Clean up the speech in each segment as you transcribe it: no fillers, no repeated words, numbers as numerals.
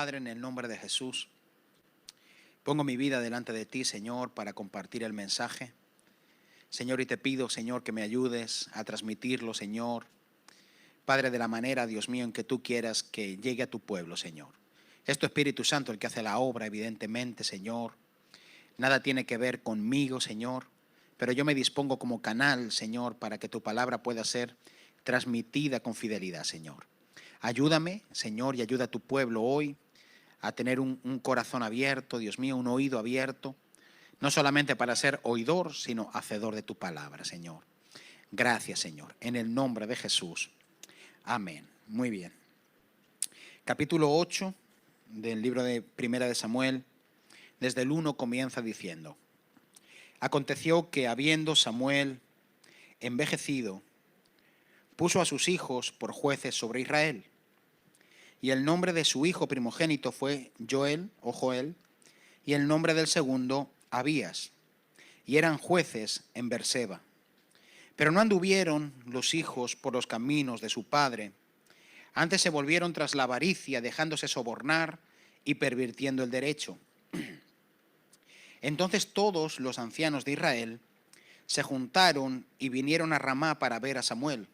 Padre, en el nombre de Jesús, pongo mi vida delante de ti, Señor, para compartir el mensaje. Señor, y te pido, Señor, que me ayudes a transmitirlo, Señor. Padre, de la manera, Dios mío, en que tú quieras que llegue a tu pueblo, Señor. Es tu Espíritu Santo el que hace la obra, evidentemente, Señor. Nada tiene que ver conmigo, Señor, pero yo me dispongo como canal, Señor, para que tu palabra pueda ser transmitida con fidelidad, Señor. Ayúdame, Señor, y ayuda a tu pueblo hoy a tener un corazón abierto, Dios mío, un oído abierto, no solamente para ser oidor, sino hacedor de tu palabra, Señor. Gracias, Señor, en el nombre de Jesús. Amén. Muy bien. Capítulo 8 del libro de Primera de Samuel, desde el 1 comienza diciendo: Aconteció que, habiendo Samuel envejecido, puso a sus hijos por jueces sobre Israel. Y el nombre de su hijo primogénito fue Joel, y el nombre del segundo Abías. Y eran jueces en Berseba. Pero no anduvieron los hijos por los caminos de su padre. Antes se volvieron tras la avaricia, dejándose sobornar y pervirtiendo el derecho. Entonces todos los ancianos de Israel se juntaron y vinieron a Ramá para ver a Samuel.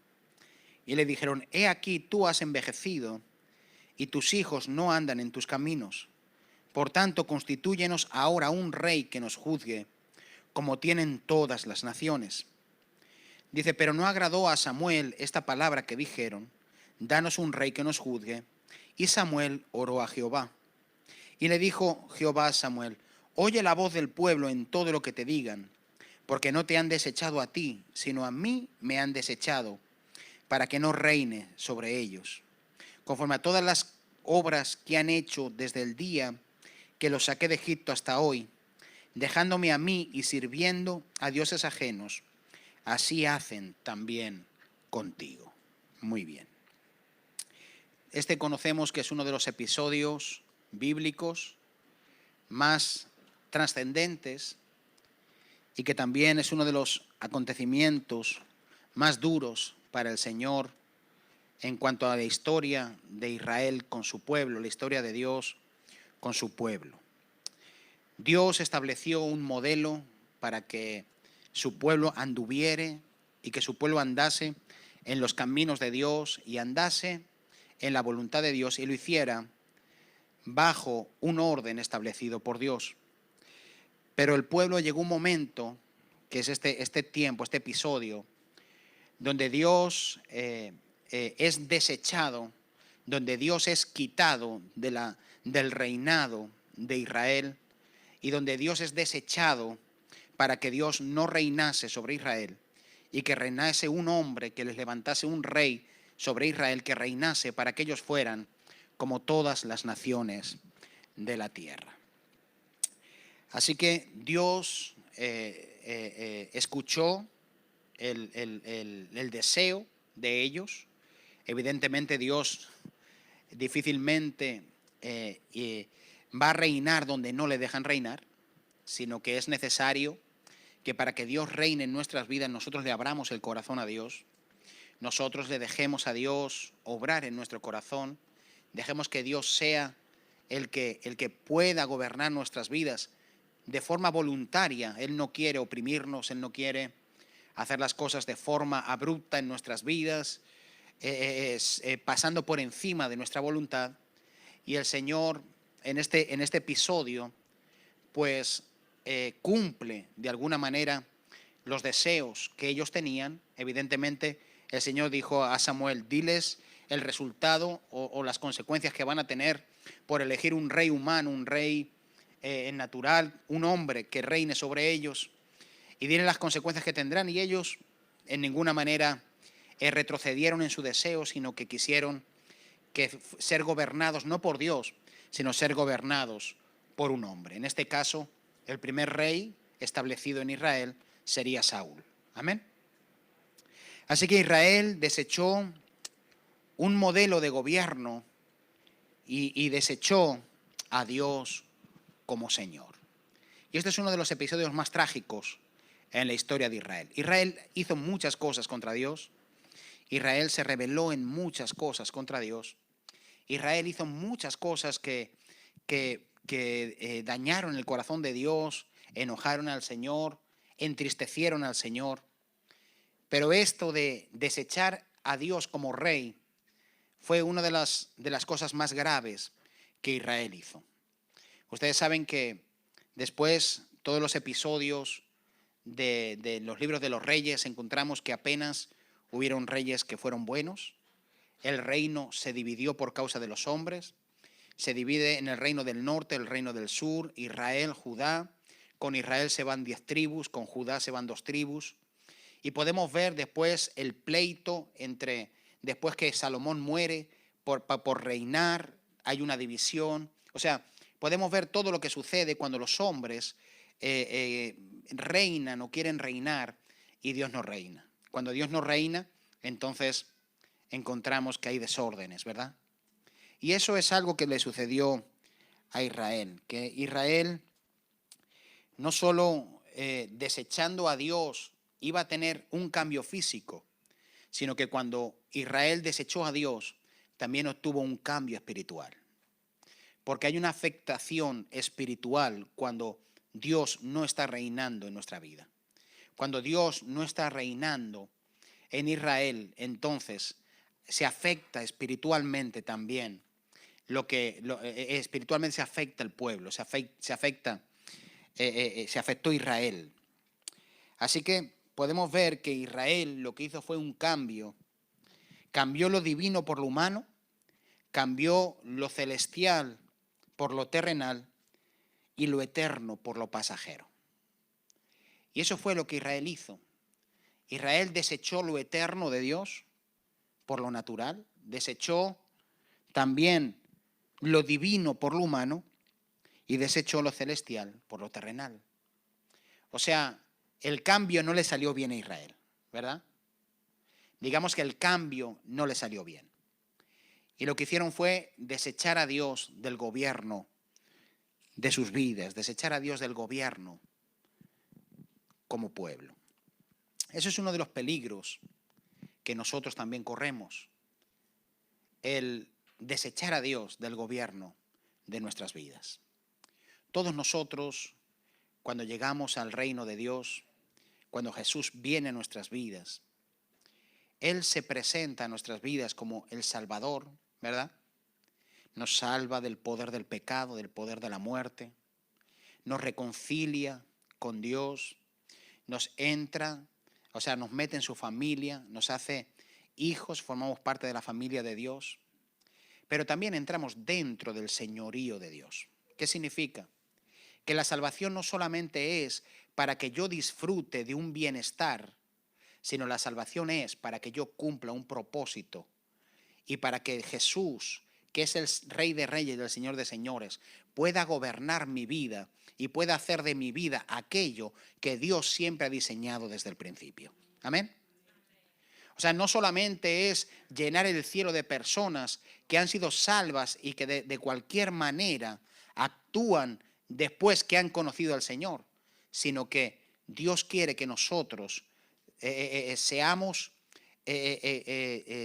Y le dijeron: He aquí, tú has envejecido, y tus hijos no andan en tus caminos. Por tanto, constitúyenos ahora un rey que nos juzgue, como tienen todas las naciones. Dice: pero no agradó a Samuel esta palabra que dijeron: danos un rey que nos juzgue. Y Samuel oró a Jehová. Y le dijo Jehová a Samuel: oye la voz del pueblo en todo lo que te digan, porque no te han desechado a ti, sino a mí me han desechado, para que no reine sobre ellos, conforme a todas las obras que han hecho desde el día que los saqué de Egipto hasta hoy, dejándome a mí y sirviendo a dioses ajenos. Así hacen también contigo. Muy bien. Este conocemos que es uno de los episodios bíblicos más trascendentes y que también es uno de los acontecimientos más duros para el Señor en cuanto a la historia de Israel con su pueblo, la historia de Dios con su pueblo. Dios estableció un modelo para que su pueblo anduviere y que su pueblo andase en los caminos de Dios y andase en la voluntad de Dios y lo hiciera bajo un orden establecido por Dios. Pero el pueblo llegó un momento, que es este tiempo, este episodio, donde Dios es desechado, donde Dios es quitado del reinado de Israel y donde Dios es desechado para que Dios no reinase sobre Israel y que reinase un hombre, que les levantase un rey sobre Israel, que reinase para que ellos fueran como todas las naciones de la tierra. Así que Dios escuchó el deseo de ellos. Evidentemente Dios difícilmente va a reinar donde no le dejan reinar, sino que es necesario que para que Dios reine en nuestras vidas nosotros le abramos el corazón a Dios, nosotros le dejemos a Dios obrar en nuestro corazón, dejemos que Dios sea el que pueda gobernar nuestras vidas de forma voluntaria. Él no quiere oprimirnos, Él no quiere hacer las cosas de forma abrupta en nuestras vidas, pasando por encima de nuestra voluntad. Y el Señor en este episodio pues cumple de alguna manera los deseos que ellos tenían. Evidentemente el Señor dijo a Samuel: diles el resultado o las consecuencias que van a tener por elegir un rey humano, un rey natural, un hombre que reine sobre ellos, y diles las consecuencias que tendrán. Y ellos en ninguna manera retrocedieron en su deseo, sino que quisieron ser gobernados no por Dios, sino ser gobernados por un hombre. En este caso, el primer rey establecido en Israel sería Saúl. Amén. Así que Israel desechó un modelo de gobierno y desechó a Dios como Señor. Y este es uno de los episodios más trágicos en la historia de Israel. Israel hizo muchas cosas contra Dios. Israel se rebeló en muchas cosas contra Dios. Israel hizo muchas cosas que dañaron el corazón de Dios, enojaron al Señor, entristecieron al Señor. Pero esto de desechar a Dios como rey fue una de las cosas más graves que Israel hizo. Ustedes saben que después todos los episodios de los libros de los reyes encontramos que apenas hubieron reyes que fueron buenos. El reino se dividió por causa de los hombres. Se divide en el reino del norte, el reino del sur, Israel, Judá. Con Israel se van 10 tribus, con Judá se van 2 tribus. Y podemos ver después el pleito después que Salomón muere por reinar, hay una división. O sea, podemos ver todo lo que sucede cuando los hombres reinan o quieren reinar y Dios no reina. Cuando Dios no reina, entonces encontramos que hay desórdenes, ¿verdad? Y eso es algo que le sucedió a Israel, que Israel no solo desechando a Dios iba a tener un cambio físico, sino que cuando Israel desechó a Dios, también obtuvo un cambio espiritual. Porque hay una afectación espiritual cuando Dios no está reinando en nuestra vida. Cuando Dios no está reinando en Israel, entonces se afecta espiritualmente también. Espiritualmente se afecta el pueblo, se afectó Israel. Así que podemos ver que Israel lo que hizo fue un cambio. Cambió lo divino por lo humano, cambió lo celestial por lo terrenal y lo eterno por lo pasajero. Y eso fue lo que Israel hizo. Israel desechó lo eterno de Dios por lo natural, desechó también lo divino por lo humano y desechó lo celestial por lo terrenal. O sea, el cambio no le salió bien a Israel, ¿verdad? Digamos que el cambio no le salió bien. Y lo que hicieron fue desechar a Dios del gobierno de sus vidas, desechar a Dios del gobierno como pueblo. Eso es uno de los peligros que nosotros también corremos, el desechar a Dios del gobierno de nuestras vidas. Todos nosotros, cuando llegamos al reino de Dios, cuando Jesús viene a nuestras vidas, Él se presenta a nuestras vidas como el Salvador, ¿verdad? Nos salva del poder del pecado, del poder de la muerte, nos reconcilia con Dios, nos mete en su familia, nos hace hijos, formamos parte de la familia de Dios, pero también entramos dentro del señorío de Dios. ¿Qué significa? Que la salvación no solamente es para que yo disfrute de un bienestar, sino la salvación es para que yo cumpla un propósito y para que Jesús, que es el Rey de Reyes y el Señor de Señores, pueda gobernar mi vida y pueda hacer de mi vida aquello que Dios siempre ha diseñado desde el principio. Amén. O sea, no solamente es llenar el cielo de personas que han sido salvas y que de cualquier manera actúan después que han conocido al Señor, sino que Dios quiere que nosotros seamos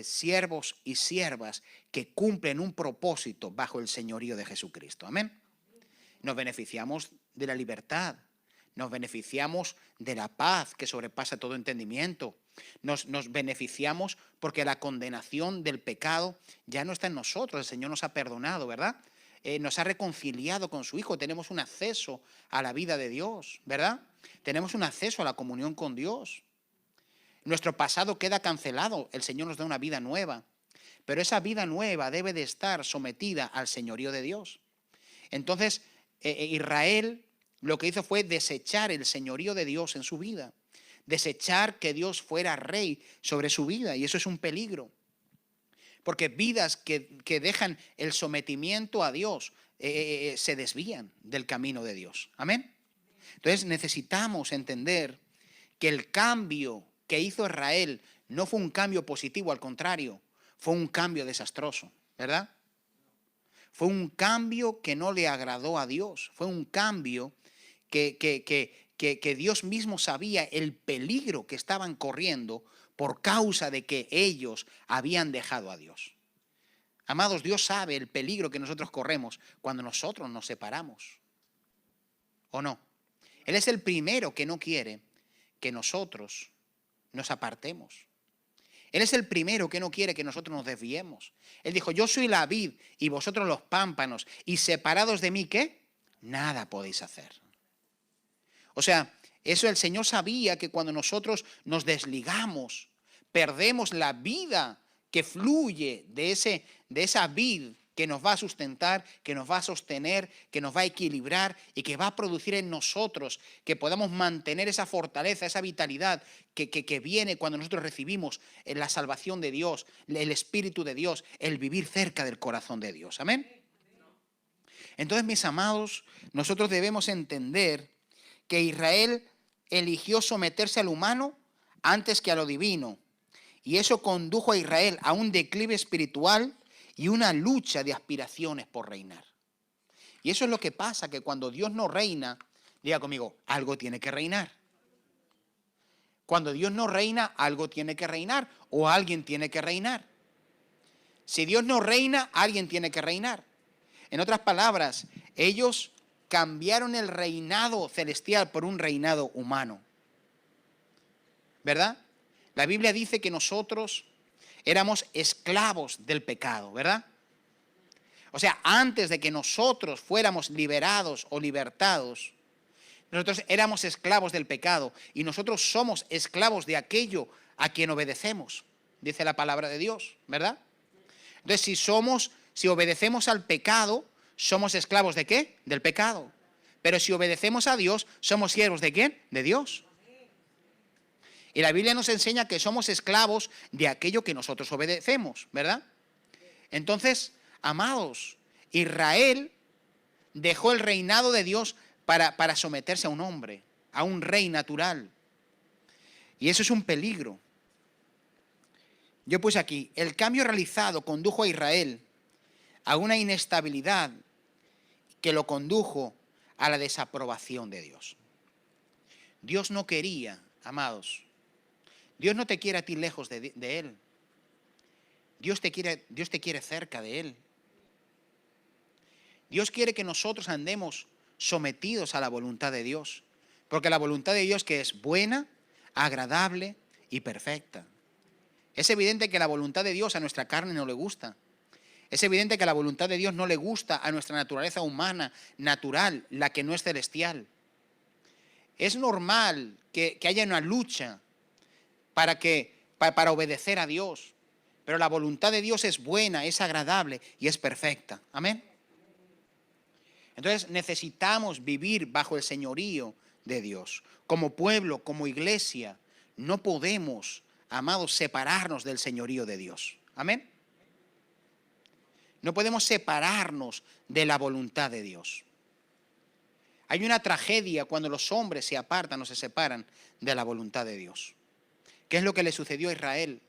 siervos y siervas que cumplen un propósito bajo el señorío de Jesucristo. Amén. Nos beneficiamos de la libertad, nos beneficiamos de la paz que sobrepasa todo entendimiento, nos beneficiamos porque la condenación del pecado ya no está en nosotros, el Señor nos ha perdonado, ¿verdad? Nos ha reconciliado con su Hijo, tenemos un acceso a la vida de Dios, ¿verdad? Tenemos un acceso a la comunión con Dios. Nuestro pasado queda cancelado, el Señor nos da una vida nueva, pero esa vida nueva debe de estar sometida al señorío de Dios. Entonces, Israel lo que hizo fue desechar el señorío de Dios en su vida, desechar que Dios fuera rey sobre su vida, y eso es un peligro, porque vidas que dejan el sometimiento a Dios se desvían del camino de Dios. Amén. Entonces necesitamos entender que el cambio que hizo Israel no fue un cambio positivo, al contrario, fue un cambio desastroso, ¿verdad? Fue un cambio que no le agradó a Dios, fue un cambio que Dios mismo sabía el peligro que estaban corriendo por causa de que ellos habían dejado a Dios. Amados, Dios sabe el peligro que nosotros corremos cuando nosotros nos separamos. ¿O no? Él es el primero que no quiere que nosotros nos apartemos. Él es el primero que no quiere que nosotros nos desviemos. Él dijo, yo soy la vid y vosotros los pámpanos, y separados de mí, ¿qué? Nada podéis hacer. O sea, eso el Señor sabía que cuando nosotros nos desligamos, perdemos la vida que fluye de esa vid que nos va a sustentar, que nos va a sostener, que nos va a equilibrar y que va a producir en nosotros que podamos mantener esa fortaleza, esa vitalidad que viene cuando nosotros recibimos la salvación de Dios, el Espíritu de Dios, el vivir cerca del corazón de Dios. Amén. Entonces, mis amados, nosotros debemos entender que Israel eligió someterse al humano antes que a lo divino. Y eso condujo a Israel a un declive espiritual y una lucha de aspiraciones por reinar. Y eso es lo que pasa, que cuando Dios no reina, diga conmigo, algo tiene que reinar. Cuando Dios no reina, algo tiene que reinar o alguien tiene que reinar. Si Dios no reina, alguien tiene que reinar. En otras palabras, ellos cambiaron el reinado celestial por un reinado humano. ¿Verdad? La Biblia dice que nosotros éramos esclavos del pecado, ¿verdad? O sea, antes de que nosotros fuéramos liberados o libertados, nosotros éramos esclavos del pecado y nosotros somos esclavos de aquello a quien obedecemos, dice la palabra de Dios, ¿verdad? Entonces, si obedecemos al pecado, somos esclavos ¿de qué? Del pecado. Pero si obedecemos a Dios, somos siervos ¿de quién? De Dios. Y la Biblia nos enseña que somos esclavos de aquello que nosotros obedecemos, ¿verdad? Entonces, amados, Israel dejó el reinado de Dios para someterse a un hombre, a un rey natural. Y eso es un peligro. Yo puse aquí, el cambio realizado condujo a Israel a una inestabilidad que lo condujo a la desaprobación de Dios. Dios no quería, amados, Dios no te quiere a ti lejos de Él. Dios te quiere cerca de Él. Dios quiere que nosotros andemos sometidos a la voluntad de Dios. Porque la voluntad de Dios que es buena, agradable y perfecta. Es evidente que la voluntad de Dios a nuestra carne no le gusta. Es evidente que la voluntad de Dios no le gusta a nuestra naturaleza humana, natural, la que no es celestial. Es normal que haya una lucha para obedecer a Dios. Pero la voluntad de Dios es buena, es agradable y es perfecta. Amén. Entonces necesitamos vivir bajo el señorío de Dios. Como pueblo, como iglesia, no podemos, amados, separarnos del señorío de Dios. Amén. No podemos separarnos de la voluntad de Dios. Hay una tragedia cuando los hombres se apartan o se separan de la voluntad de Dios. ¿Qué es lo que le sucedió a Israel?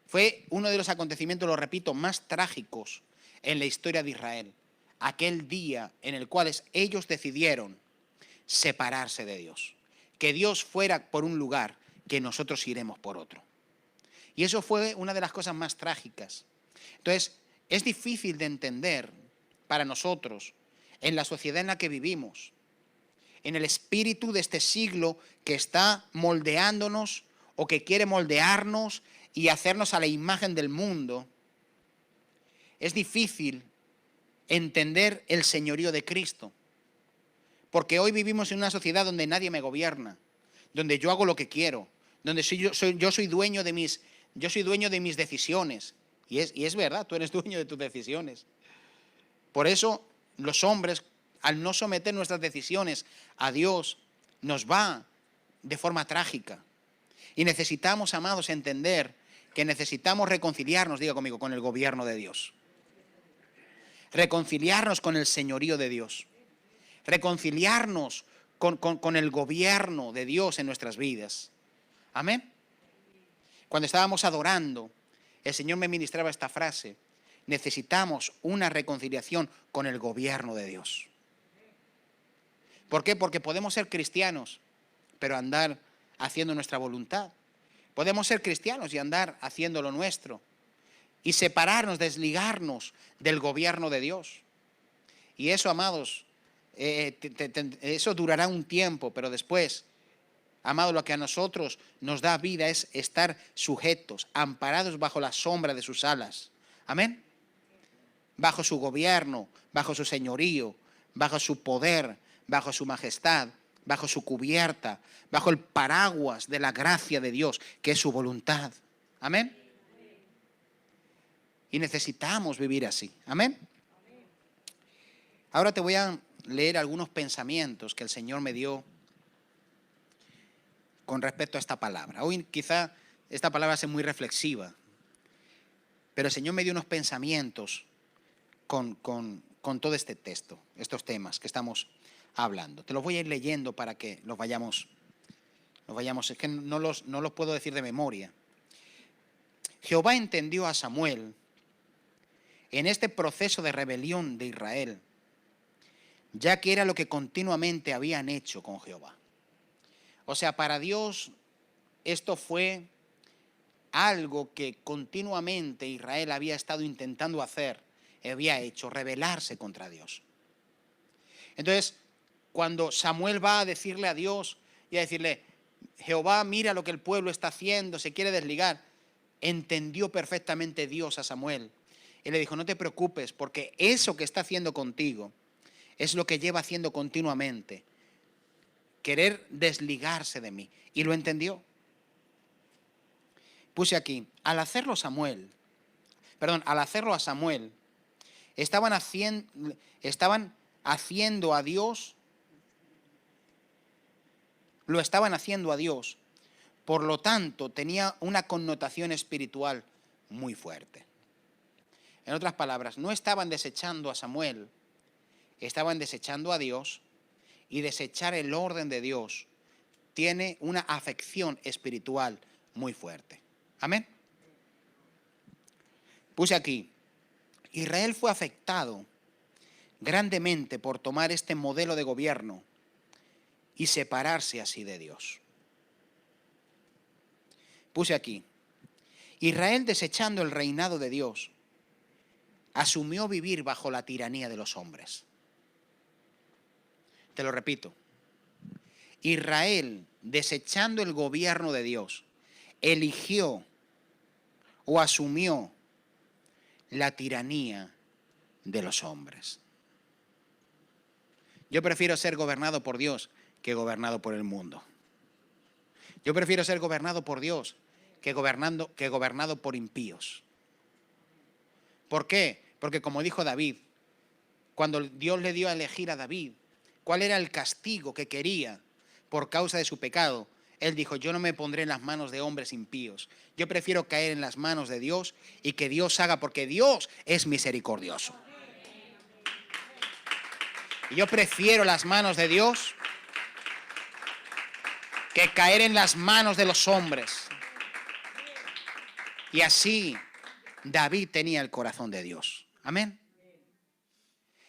Fue uno de los acontecimientos, lo repito, más trágicos en la historia de Israel. Aquel día en el cual ellos decidieron separarse de Dios. Que Dios fuera por un lugar, que nosotros iremos por otro. Y eso fue una de las cosas más trágicas. Entonces, es difícil de entender para nosotros, en la sociedad en la que vivimos, en el espíritu de este siglo que está moldeándonos o que quiere moldearnos y hacernos a la imagen del mundo. Es difícil entender el señorío de Cristo, porque hoy vivimos en una sociedad donde nadie me gobierna, donde yo hago lo que quiero, donde yo soy dueño de mis decisiones. Y es verdad, tú eres dueño de tus decisiones. Por eso los hombres, al no someter nuestras decisiones a Dios, nos va de forma trágica. Y necesitamos, amados, entender que necesitamos reconciliarnos, diga conmigo, con el gobierno de Dios. Reconciliarnos con el señorío de Dios. Reconciliarnos con el gobierno de Dios en nuestras vidas. Amén. Cuando estábamos adorando, el Señor me ministraba esta frase: necesitamos una reconciliación con el gobierno de Dios. ¿Por qué? Porque podemos ser cristianos, pero andar haciendo nuestra voluntad. Podemos ser cristianos y andar haciendo lo nuestro. y separarnos, desligarnos del gobierno de Dios. Y eso, amados, eso durará un tiempo, pero después, amados, lo que a nosotros nos da vida es estar sujetos, amparados bajo la sombra de sus alas. Amén. Bajo su gobierno, bajo su señorío, bajo su poder, bajo su majestad, bajo su cubierta, bajo el paraguas de la gracia de Dios, que es su voluntad. Amén. Y necesitamos vivir así. Amén. Ahora te voy a leer algunos pensamientos que el Señor me dio con respecto a esta palabra. Hoy quizá esta palabra sea muy reflexiva, pero el Señor me dio unos pensamientos con todo este texto, estos temas que estamos hablando. Te los voy a ir leyendo para que los vayamos, es que no los puedo decir de memoria. Jehová entendió a Samuel en este proceso de rebelión de Israel, ya que era lo que continuamente habían hecho con Jehová. O sea, para Dios esto fue algo que continuamente Israel había estado intentando hacer, había hecho, rebelarse contra Dios. Entonces, cuando Samuel va a decirle a Dios y a decirle, Jehová, mira lo que el pueblo está haciendo, se quiere desligar, entendió perfectamente Dios a Samuel. Y le dijo, no te preocupes, porque eso que está haciendo contigo es lo que lleva haciendo continuamente, querer desligarse de mí. Y lo entendió. Puse aquí, al hacerlo a Samuel, estaban haciendo a Dios, lo estaban haciendo a Dios, por lo tanto tenía una connotación espiritual muy fuerte. En otras palabras, no estaban desechando a Samuel, estaban desechando a Dios, y desechar el orden de Dios tiene una afección espiritual muy fuerte. Amén. Puse aquí, Israel fue afectado grandemente por tomar este modelo de gobierno y separarse así de Dios. Puse aquí, Israel, desechando el reinado de Dios, asumió vivir bajo la tiranía de los hombres. Te lo repito, Israel, desechando el gobierno de Dios, eligió o asumió la tiranía de los hombres. Yo prefiero ser gobernado por Dios que gobernado por el mundo. Yo prefiero ser gobernado por Dios que gobernado por impíos. ¿Por qué? Porque como dijo David, cuando Dios le dio a elegir a David, ¿cuál era el castigo que quería por causa de su pecado? Él dijo, yo no me pondré en las manos de hombres impíos. Yo prefiero caer en las manos de Dios y que Dios haga, porque Dios es misericordioso. Y yo prefiero las manos de Dios que caer en las manos de los hombres. Y así David tenía el corazón de Dios. Amén.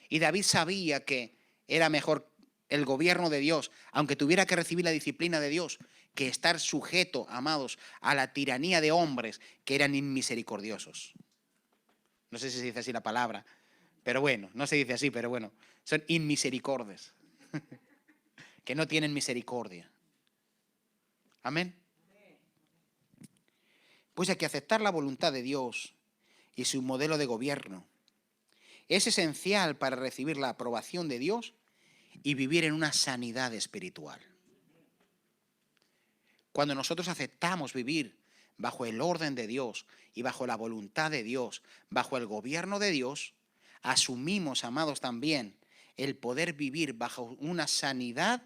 Y David sabía que era mejor el gobierno de Dios, aunque tuviera que recibir la disciplina de Dios, que estar sujeto, amados, a la tiranía de hombres que eran inmisericordiosos. No sé si se dice así la palabra, pero bueno, no se dice así, pero bueno, son inmisericordes, que no tienen misericordia. Amén. Pues hay que aceptar la voluntad de Dios y su modelo de gobierno. Es esencial para recibir la aprobación de Dios y vivir en una sanidad espiritual. Cuando nosotros aceptamos vivir bajo el orden de Dios y bajo la voluntad de Dios, bajo el gobierno de Dios, asumimos, amados, también el poder vivir bajo una sanidad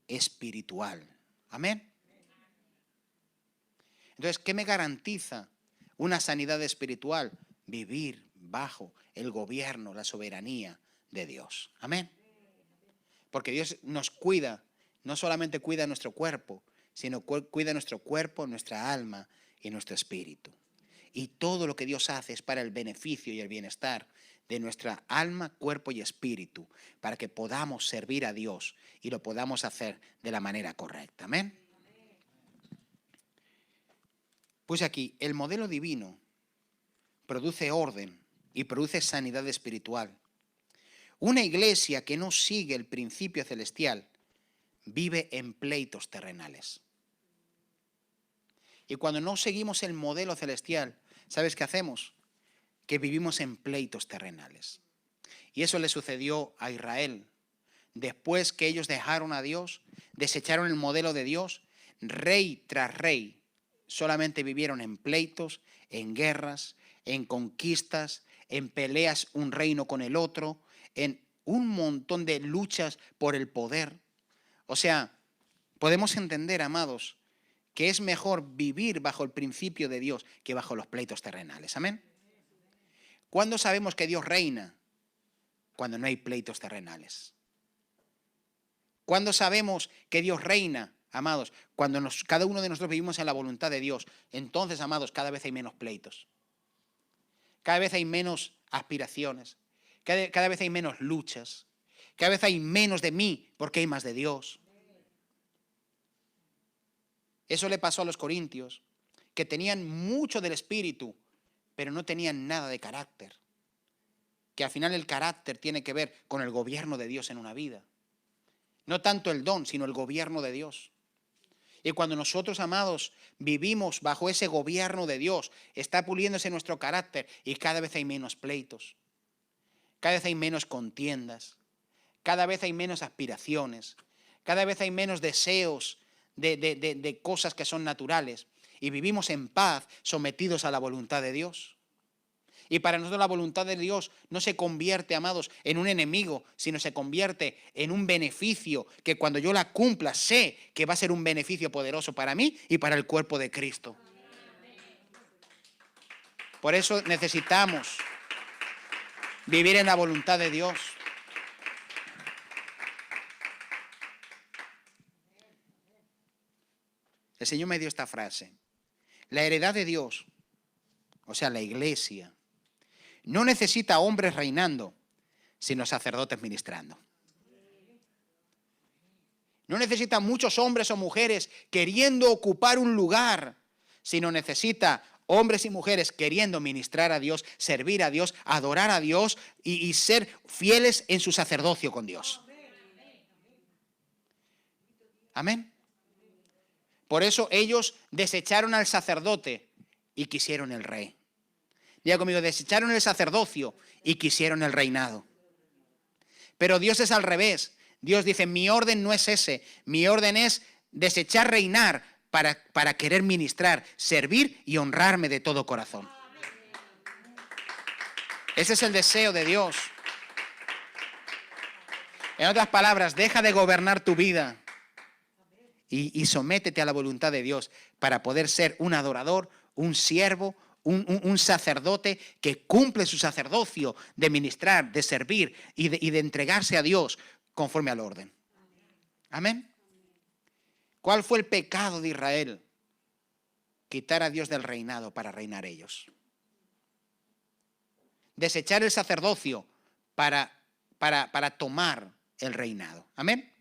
espiritual. Amén. Entonces, ¿qué me garantiza una sanidad espiritual? Vivir bajo el gobierno, la soberanía de Dios. Amén. Porque Dios nos cuida, no solamente cuida nuestro cuerpo, sino cuida nuestro cuerpo, nuestra alma y nuestro espíritu. Y todo lo que Dios hace es para el beneficio y el bienestar de nuestra alma, cuerpo y espíritu, para que podamos servir a Dios y lo podamos hacer de la manera correcta. Amén. Pues aquí, el modelo divino produce orden y produce sanidad espiritual. Una iglesia que no sigue el principio celestial vive en pleitos terrenales. Y cuando no seguimos el modelo celestial, ¿sabes qué hacemos? Que vivimos en pleitos terrenales. Y eso le sucedió a Israel. Después que ellos dejaron a Dios, desecharon el modelo de Dios, rey tras rey, solamente vivieron en pleitos, en guerras, en conquistas, en peleas un reino con el otro, en un montón de luchas por el poder. O sea, podemos entender, amados, que es mejor vivir bajo el principio de Dios que bajo los pleitos terrenales. Amén. ¿Cuándo sabemos que Dios reina? Cuando no hay pleitos terrenales. ¿Cuándo sabemos que Dios reina, amados? Cuando cada uno de nosotros vivimos en la voluntad de Dios. Entonces, amados, cada vez hay menos pleitos. Cada vez hay menos aspiraciones. Cada vez hay menos luchas. Cada vez hay menos de mí porque hay más de Dios. Eso le pasó a los corintios, que tenían mucho del Espíritu, pero no tenían nada de carácter. Que al final el carácter tiene que ver con el gobierno de Dios en una vida. No tanto el don, sino el gobierno de Dios. Y cuando nosotros, amados, vivimos bajo ese gobierno de Dios, está puliéndose nuestro carácter y cada vez hay menos pleitos, cada vez hay menos contiendas, cada vez hay menos aspiraciones, cada vez hay menos deseos de cosas que son naturales y vivimos en paz, sometidos a la voluntad de Dios. Y para nosotros la voluntad de Dios no se convierte, amados, en un enemigo, sino se convierte en un beneficio que cuando yo la cumpla sé que va a ser un beneficio poderoso para mí y para el cuerpo de Cristo. Por eso necesitamos vivir en la voluntad de Dios. El Señor me dio esta frase. La heredad de Dios, o sea, la iglesia, no necesita hombres reinando, sino sacerdotes ministrando. No necesita muchos hombres o mujeres queriendo ocupar un lugar, sino necesita hombres y mujeres queriendo ministrar a Dios, servir a Dios, adorar a Dios y ser fieles en su sacerdocio con Dios. Amén. Por eso ellos desecharon al sacerdote y quisieron el rey. Diga conmigo, desecharon el sacerdocio y quisieron el reinado. Pero Dios es al revés. Dios dice, mi orden no es ese. Mi orden es desechar reinar para querer ministrar, servir y honrarme de todo corazón. Ese es el deseo de Dios. En otras palabras, deja de gobernar tu vida y sométete a la voluntad de Dios para poder ser un adorador, un siervo, un sacerdote que cumple su sacerdocio de ministrar, de servir y de entregarse a Dios conforme al orden. Amén. ¿Cuál fue el pecado de Israel? Quitar a Dios del reinado para reinar ellos. Desechar el sacerdocio para tomar el reinado. Amén.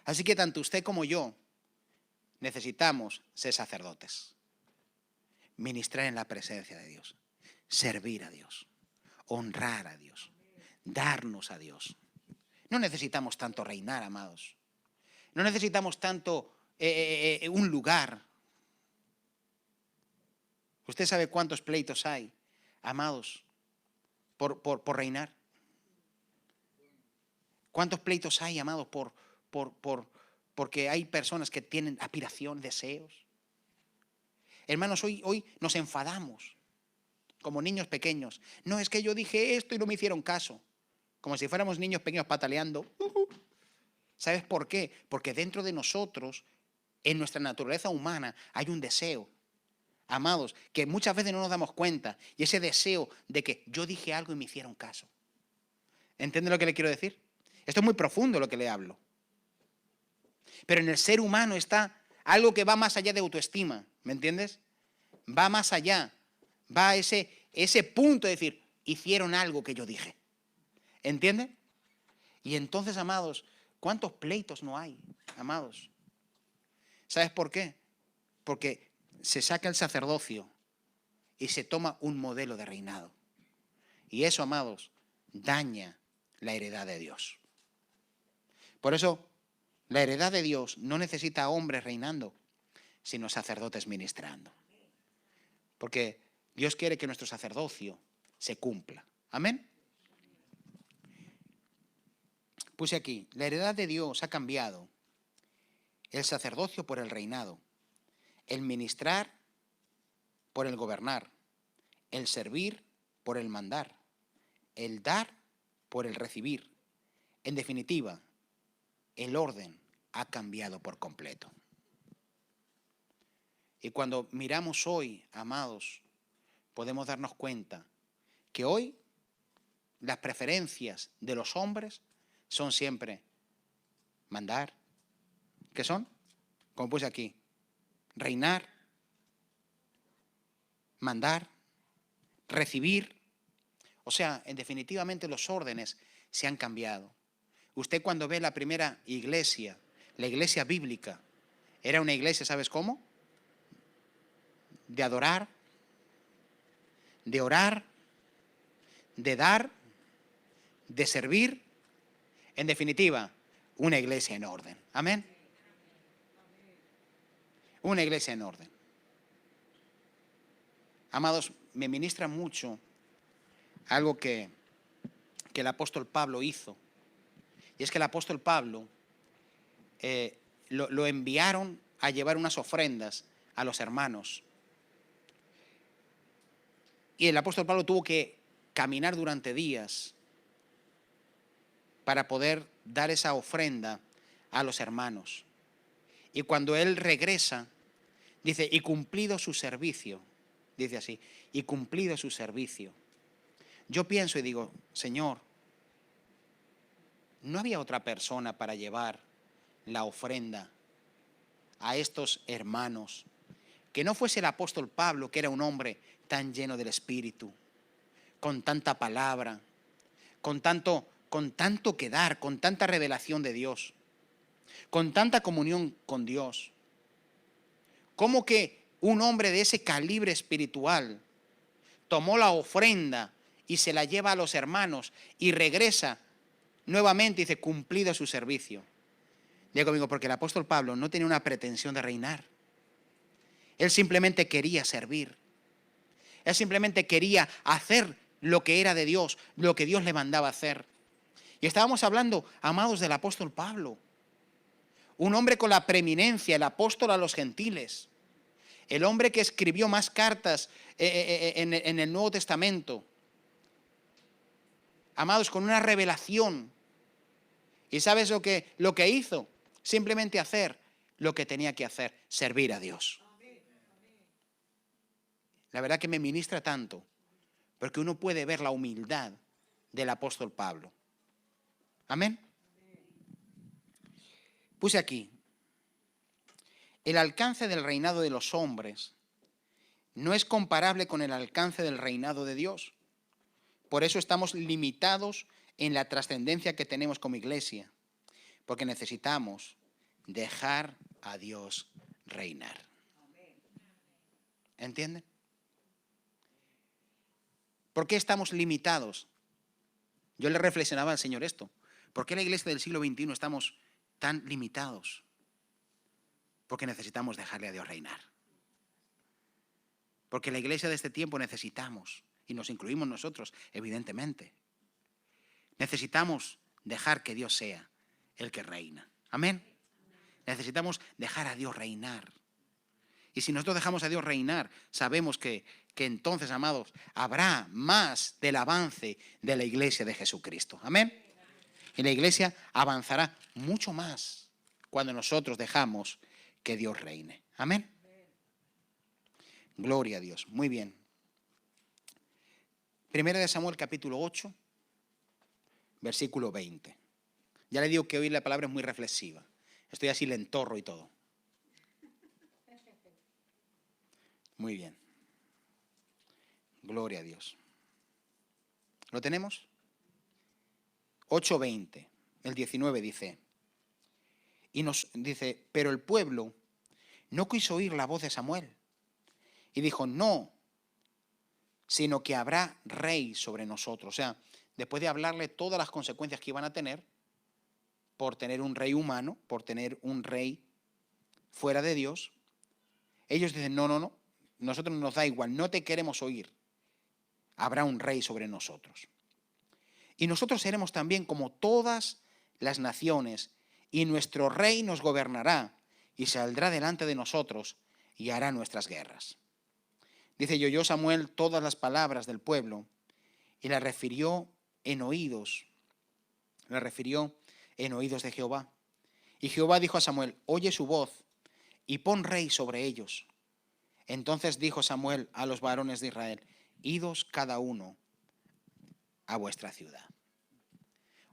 Así que tanto usted como yo necesitamos ser sacerdotes. Ministrar en la presencia de Dios, servir a Dios, honrar a Dios, darnos a Dios. No necesitamos tanto reinar, amados. No necesitamos tanto un lugar. ¿Usted sabe cuántos pleitos hay, amados, por reinar? ¿Cuántos pleitos hay, amados, porque hay personas que tienen aspiración, deseos? Hermanos, hoy nos enfadamos como niños pequeños. No, es que yo dije esto y no me hicieron caso. Como si fuéramos niños pequeños pataleando. ¿Sabes por qué? Porque dentro de nosotros, en nuestra naturaleza humana, hay un deseo, amados, que muchas veces no nos damos cuenta. Y ese deseo de que yo dije algo y me hicieron caso. ¿Entiende lo que le quiero decir? Esto es muy profundo lo que le hablo. Pero en el ser humano está algo que va más allá de autoestima, ¿me entiendes? Va más allá, va a ese punto de decir, hicieron algo que yo dije, ¿entiende? Y entonces, amados, ¿cuántos pleitos no hay, amados? ¿Sabes por qué? Porque se saca el sacerdocio y se toma un modelo de reinado. Y eso, amados, daña la heredad de Dios. Por eso, la heredad de Dios no necesita hombres reinando, sino sacerdotes ministrando. Porque Dios quiere que nuestro sacerdocio se cumpla. Amén. Puse aquí, la heredad de Dios ha cambiado. El sacerdocio por el reinado. El ministrar por el gobernar. El servir por el mandar. El dar por el recibir. En definitiva, el orden ha cambiado por completo. Y cuando miramos hoy, amados, podemos darnos cuenta que hoy las preferencias de los hombres son siempre mandar. ¿Qué son? Como puse aquí, reinar, mandar, recibir. O sea, en definitivamente los órdenes se han cambiado. Usted cuando ve la primera iglesia, la iglesia bíblica, era una iglesia, ¿sabes cómo? De adorar, de orar, de dar, de servir. En definitiva, una iglesia en orden. Amén. Una iglesia en orden. Amados, me ministra mucho algo que el apóstol Pablo hizo. Y es que el apóstol Pablo lo enviaron a llevar unas ofrendas a los hermanos. Y el apóstol Pablo tuvo que caminar durante días para poder dar esa ofrenda a los hermanos. Y cuando él regresa, dice, y cumplido su servicio, dice así, y cumplido su servicio. Yo pienso y digo, Señor, ¿no había otra persona para llevar la ofrenda a estos hermanos que no fuese el apóstol Pablo, que era un hombre tan lleno del Espíritu, con tanta palabra, con tanto que dar, con tanta revelación de Dios, con tanta comunión con Dios? ¿Cómo que un hombre de ese calibre espiritual tomó la ofrenda y se la lleva a los hermanos y regresa nuevamente y dice, cumplido su servicio? Diga conmigo, porque el apóstol Pablo no tenía una pretensión de reinar. Él simplemente quería servir. Él simplemente quería hacer lo que era de Dios, lo que Dios le mandaba hacer. Y estábamos hablando, amados, del apóstol Pablo. Un hombre con la preeminencia, el apóstol a los gentiles. El hombre que escribió más cartas en el Nuevo Testamento. Amados, con una revelación. ¿Y sabes lo que hizo? Simplemente hacer lo que tenía que hacer, servir a Dios. La verdad que me ministra tanto, porque uno puede ver la humildad del apóstol Pablo. Amén. Puse aquí, el alcance del reinado de los hombres no es comparable con el alcance del reinado de Dios. Por eso estamos limitados en la trascendencia que tenemos como iglesia, porque necesitamos dejar a Dios reinar. ¿Entienden? ¿Por qué estamos limitados? Yo le reflexionaba al Señor esto. ¿Por qué la iglesia del siglo XXI estamos tan limitados? Porque necesitamos dejarle a Dios reinar. Porque la iglesia de este tiempo necesitamos, y nos incluimos nosotros, evidentemente, necesitamos dejar que Dios sea el que reina. Amén. Necesitamos dejar a Dios reinar. Y si nosotros dejamos a Dios reinar, sabemos que entonces, amados, habrá más del avance de la iglesia de Jesucristo. Amén. Y la iglesia avanzará mucho más cuando nosotros dejamos que Dios reine. Amén. Gloria a Dios. Muy bien. Primera de Samuel capítulo 8, versículo 20. Ya le digo que hoy la palabra es muy reflexiva. Estoy así lentorro y todo. Muy bien. Gloria a Dios. ¿Lo tenemos? 8:20. El 19 dice. Y nos dice, pero el pueblo no quiso oír la voz de Samuel. Y dijo, no, sino que habrá rey sobre nosotros. O sea, después de hablarle todas las consecuencias que iban a tener por tener un rey humano, por tener un rey fuera de Dios, ellos dicen, no, no, no, nosotros nos da igual, no te queremos oír. Habrá un rey sobre nosotros. Y nosotros seremos también como todas las naciones, y nuestro rey nos gobernará y saldrá delante de nosotros y hará nuestras guerras. Dice, y oyó Samuel todas las palabras del pueblo y las refirió en oídos de Jehová. Y Jehová dijo a Samuel, oye su voz y pon rey sobre ellos. Entonces dijo Samuel a los varones de Israel, idos cada uno a vuestra ciudad.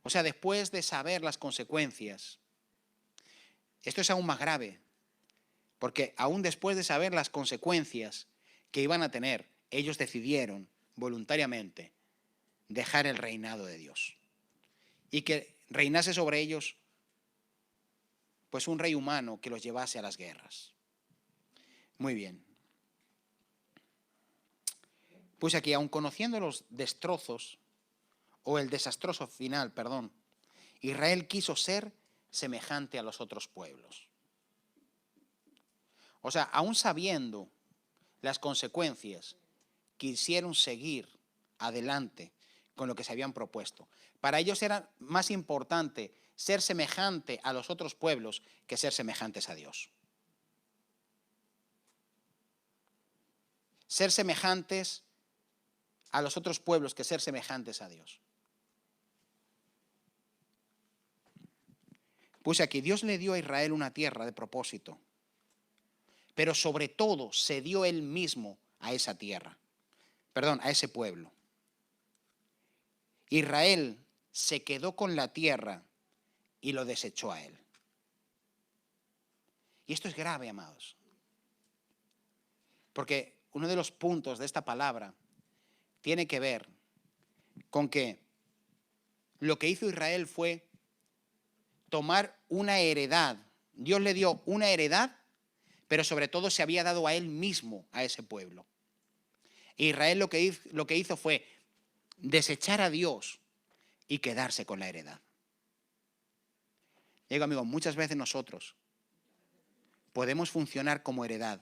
O sea, después de saber las consecuencias, esto es aún más grave, porque aún después de saber las consecuencias que iban a tener, ellos decidieron voluntariamente dejar el reinado de Dios y que reinase sobre ellos pues un rey humano que los llevase a las guerras. Muy bien. Pues aquí, aun conociendo los destrozos o el desastroso final, Israel quiso ser semejante a los otros pueblos. O sea, aún sabiendo las consecuencias, quisieron seguir adelante con lo que se habían propuesto. Para ellos era más importante ser semejante a los otros pueblos que ser semejantes a Dios. Ser semejantes a los otros pueblos que ser semejantes a Dios. Pues aquí Dios le dio a Israel una tierra de propósito, pero sobre todo se dio Él mismo a esa tierra, a ese pueblo. Israel se quedó con la tierra y lo desechó a Él. Y esto es grave, amados, porque uno de los puntos de esta palabra tiene que ver con que lo que hizo Israel fue tomar una heredad. Dios le dio una heredad, pero sobre todo se había dado a Él mismo, a ese pueblo. Israel lo que hizo fue desechar a Dios y quedarse con la heredad. Digo, amigos, muchas veces nosotros podemos funcionar como heredad,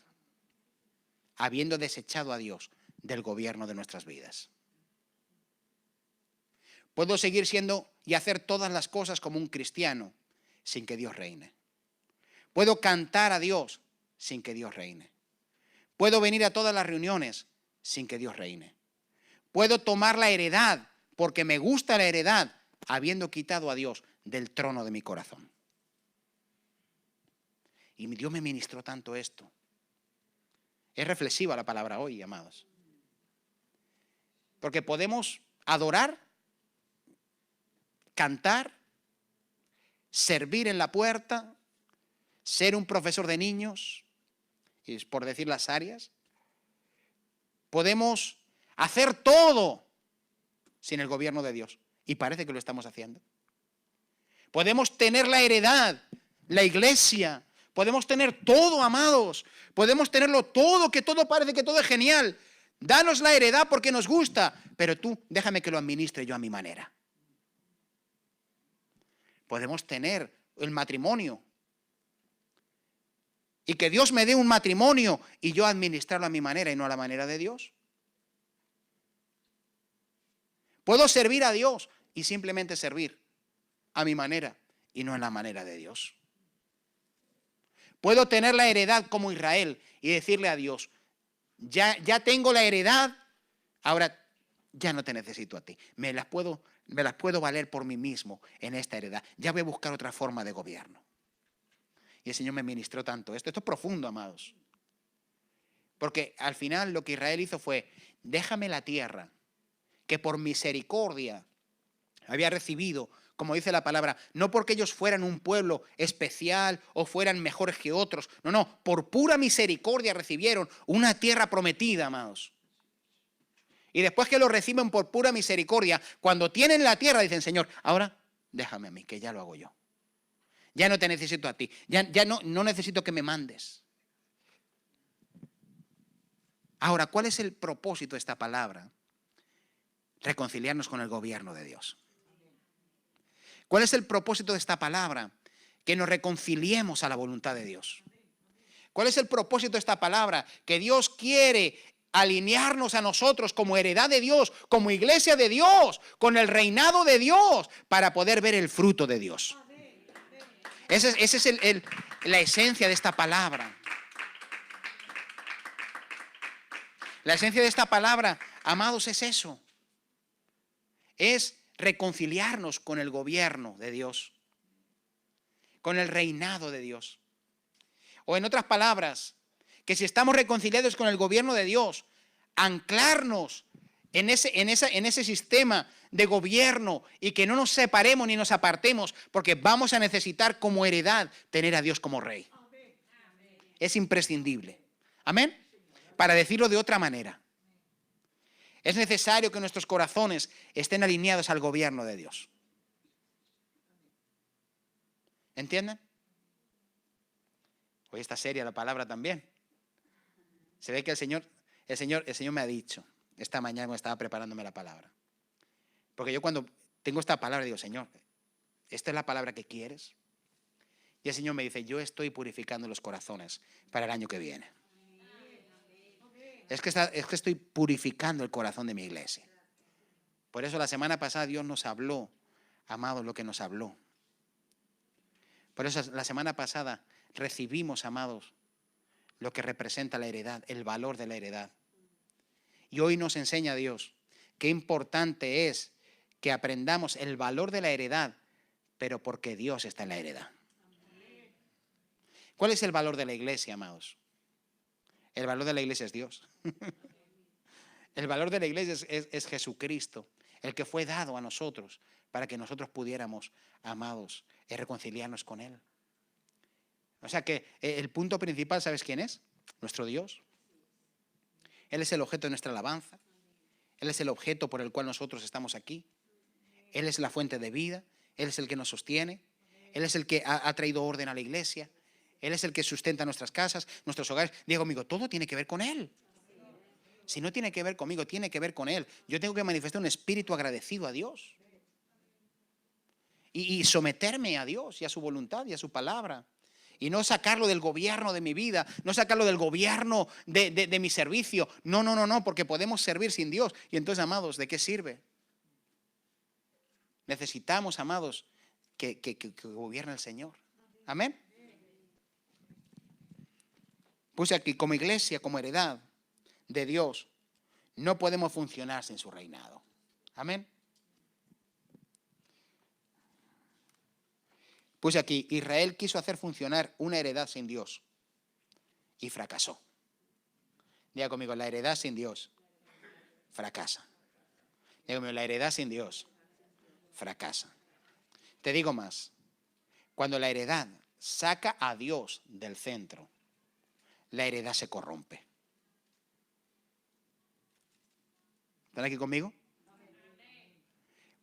habiendo desechado a Dios del gobierno de nuestras vidas. Puedo seguir siendo y hacer todas las cosas como un cristiano sin que Dios reine. Puedo cantar a Dios sin que Dios reine. Puedo venir a todas las reuniones sin que Dios reine. Puedo tomar la heredad porque me gusta la heredad, habiendo quitado a Dios del trono de mi corazón. Y Dios me ministró tanto esto. Es reflexiva la palabra hoy, amados. Porque podemos adorar, cantar, servir en la puerta, ser un profesor de niños, y es por decir las áreas. Podemos hacer todo sin el gobierno de Dios. Y parece que lo estamos haciendo. Podemos tener la heredad, la iglesia. Podemos tener todo, amados. Podemos tenerlo todo, que todo parece que todo es genial. Danos la heredad porque nos gusta. Pero tú, déjame que lo administre yo a mi manera. Podemos tener el matrimonio. Y que Dios me dé un matrimonio y yo administrarlo a mi manera y no a la manera de Dios. Puedo servir a Dios y simplemente servir a mi manera y no en la manera de Dios. Puedo tener la heredad como Israel y decirle a Dios, ya tengo la heredad, ahora ya no te necesito a ti. Me las puedo valer por mí mismo en esta heredad. Ya voy a buscar otra forma de gobierno. Y el Señor me ministró tanto esto. Esto es profundo, amados. Porque al final lo que Israel hizo fue, déjame la tierra que por misericordia había recibido, como dice la palabra, no porque ellos fueran un pueblo especial o fueran mejores que otros. No, por pura misericordia recibieron una tierra prometida, amados. Y después que lo reciben por pura misericordia, cuando tienen la tierra dicen, Señor, ahora déjame a mí, que ya lo hago yo. Ya no te necesito a ti, ya no necesito que me mandes. Ahora, ¿cuál es el propósito de esta palabra? Reconciliarnos con el gobierno de Dios. ¿Cuál es el propósito de esta palabra? Que nos reconciliemos a la voluntad de Dios. ¿Cuál es el propósito de esta palabra? Que Dios quiere alinearnos a nosotros como heredad de Dios, como iglesia de Dios, con el reinado de Dios, para poder ver el fruto de Dios. Esa es la esencia de esta palabra. La esencia de esta palabra, amados, es eso. Es reconciliarnos con el gobierno de Dios, con el reinado de Dios. O en otras palabras, que si estamos reconciliados con el gobierno de Dios, anclarnos en ese sistema de gobierno y que no nos separemos ni nos apartemos, porque vamos a necesitar como heredad tener a Dios como rey. Es imprescindible. Amén. Para decirlo de otra manera, es necesario que nuestros corazones estén alineados al gobierno de Dios. ¿Entienden? Hoy está seria la palabra también. Se ve que el Señor me ha dicho esta mañana cuando estaba preparándome la palabra. Porque yo cuando tengo esta palabra digo, Señor, ¿esta es la palabra que quieres? Y el Señor me dice, yo estoy purificando los corazones para el año que viene. Es que estoy purificando el corazón de mi iglesia. Por eso la semana pasada Dios nos habló, amados, lo que nos habló. Por eso la semana pasada recibimos, amados, lo que representa la heredad, el valor de la heredad. Y hoy nos enseña Dios qué importante es que aprendamos el valor de la heredad, pero porque Dios está en la heredad. ¿Cuál es el valor de la iglesia, amados? El valor de la iglesia es Dios. El valor de la iglesia es Jesucristo, el que fue dado a nosotros para que nosotros pudiéramos, amados, reconciliarnos con Él. O sea que el punto principal, ¿sabes quién es? Nuestro Dios. Él es el objeto de nuestra alabanza. Él es el objeto por el cual nosotros estamos aquí. Él es la fuente de vida. Él es el que nos sostiene. Él es el que ha traído orden a la iglesia. Él es el que sustenta nuestras casas, nuestros hogares. Digo, amigo, todo tiene que ver con Él. Si no tiene que ver conmigo, tiene que ver con Él. Yo tengo que manifestar un espíritu agradecido a Dios. Y someterme a Dios y a su voluntad y a su palabra. Y no sacarlo del gobierno de mi vida, no sacarlo del gobierno de mi servicio. No, porque podemos servir sin Dios. Y entonces, amados, ¿de qué sirve? Necesitamos, amados, que gobierne el Señor. Amén. Puse aquí, como iglesia, como heredad de Dios, no podemos funcionar sin su reinado. Amén. Puse aquí, Israel quiso hacer funcionar una heredad sin Dios y fracasó. Diga conmigo, la heredad sin Dios fracasa. Diga conmigo, la heredad sin Dios fracasa. Te digo más, cuando la heredad saca a Dios del centro, la heredad se corrompe. ¿Están aquí conmigo?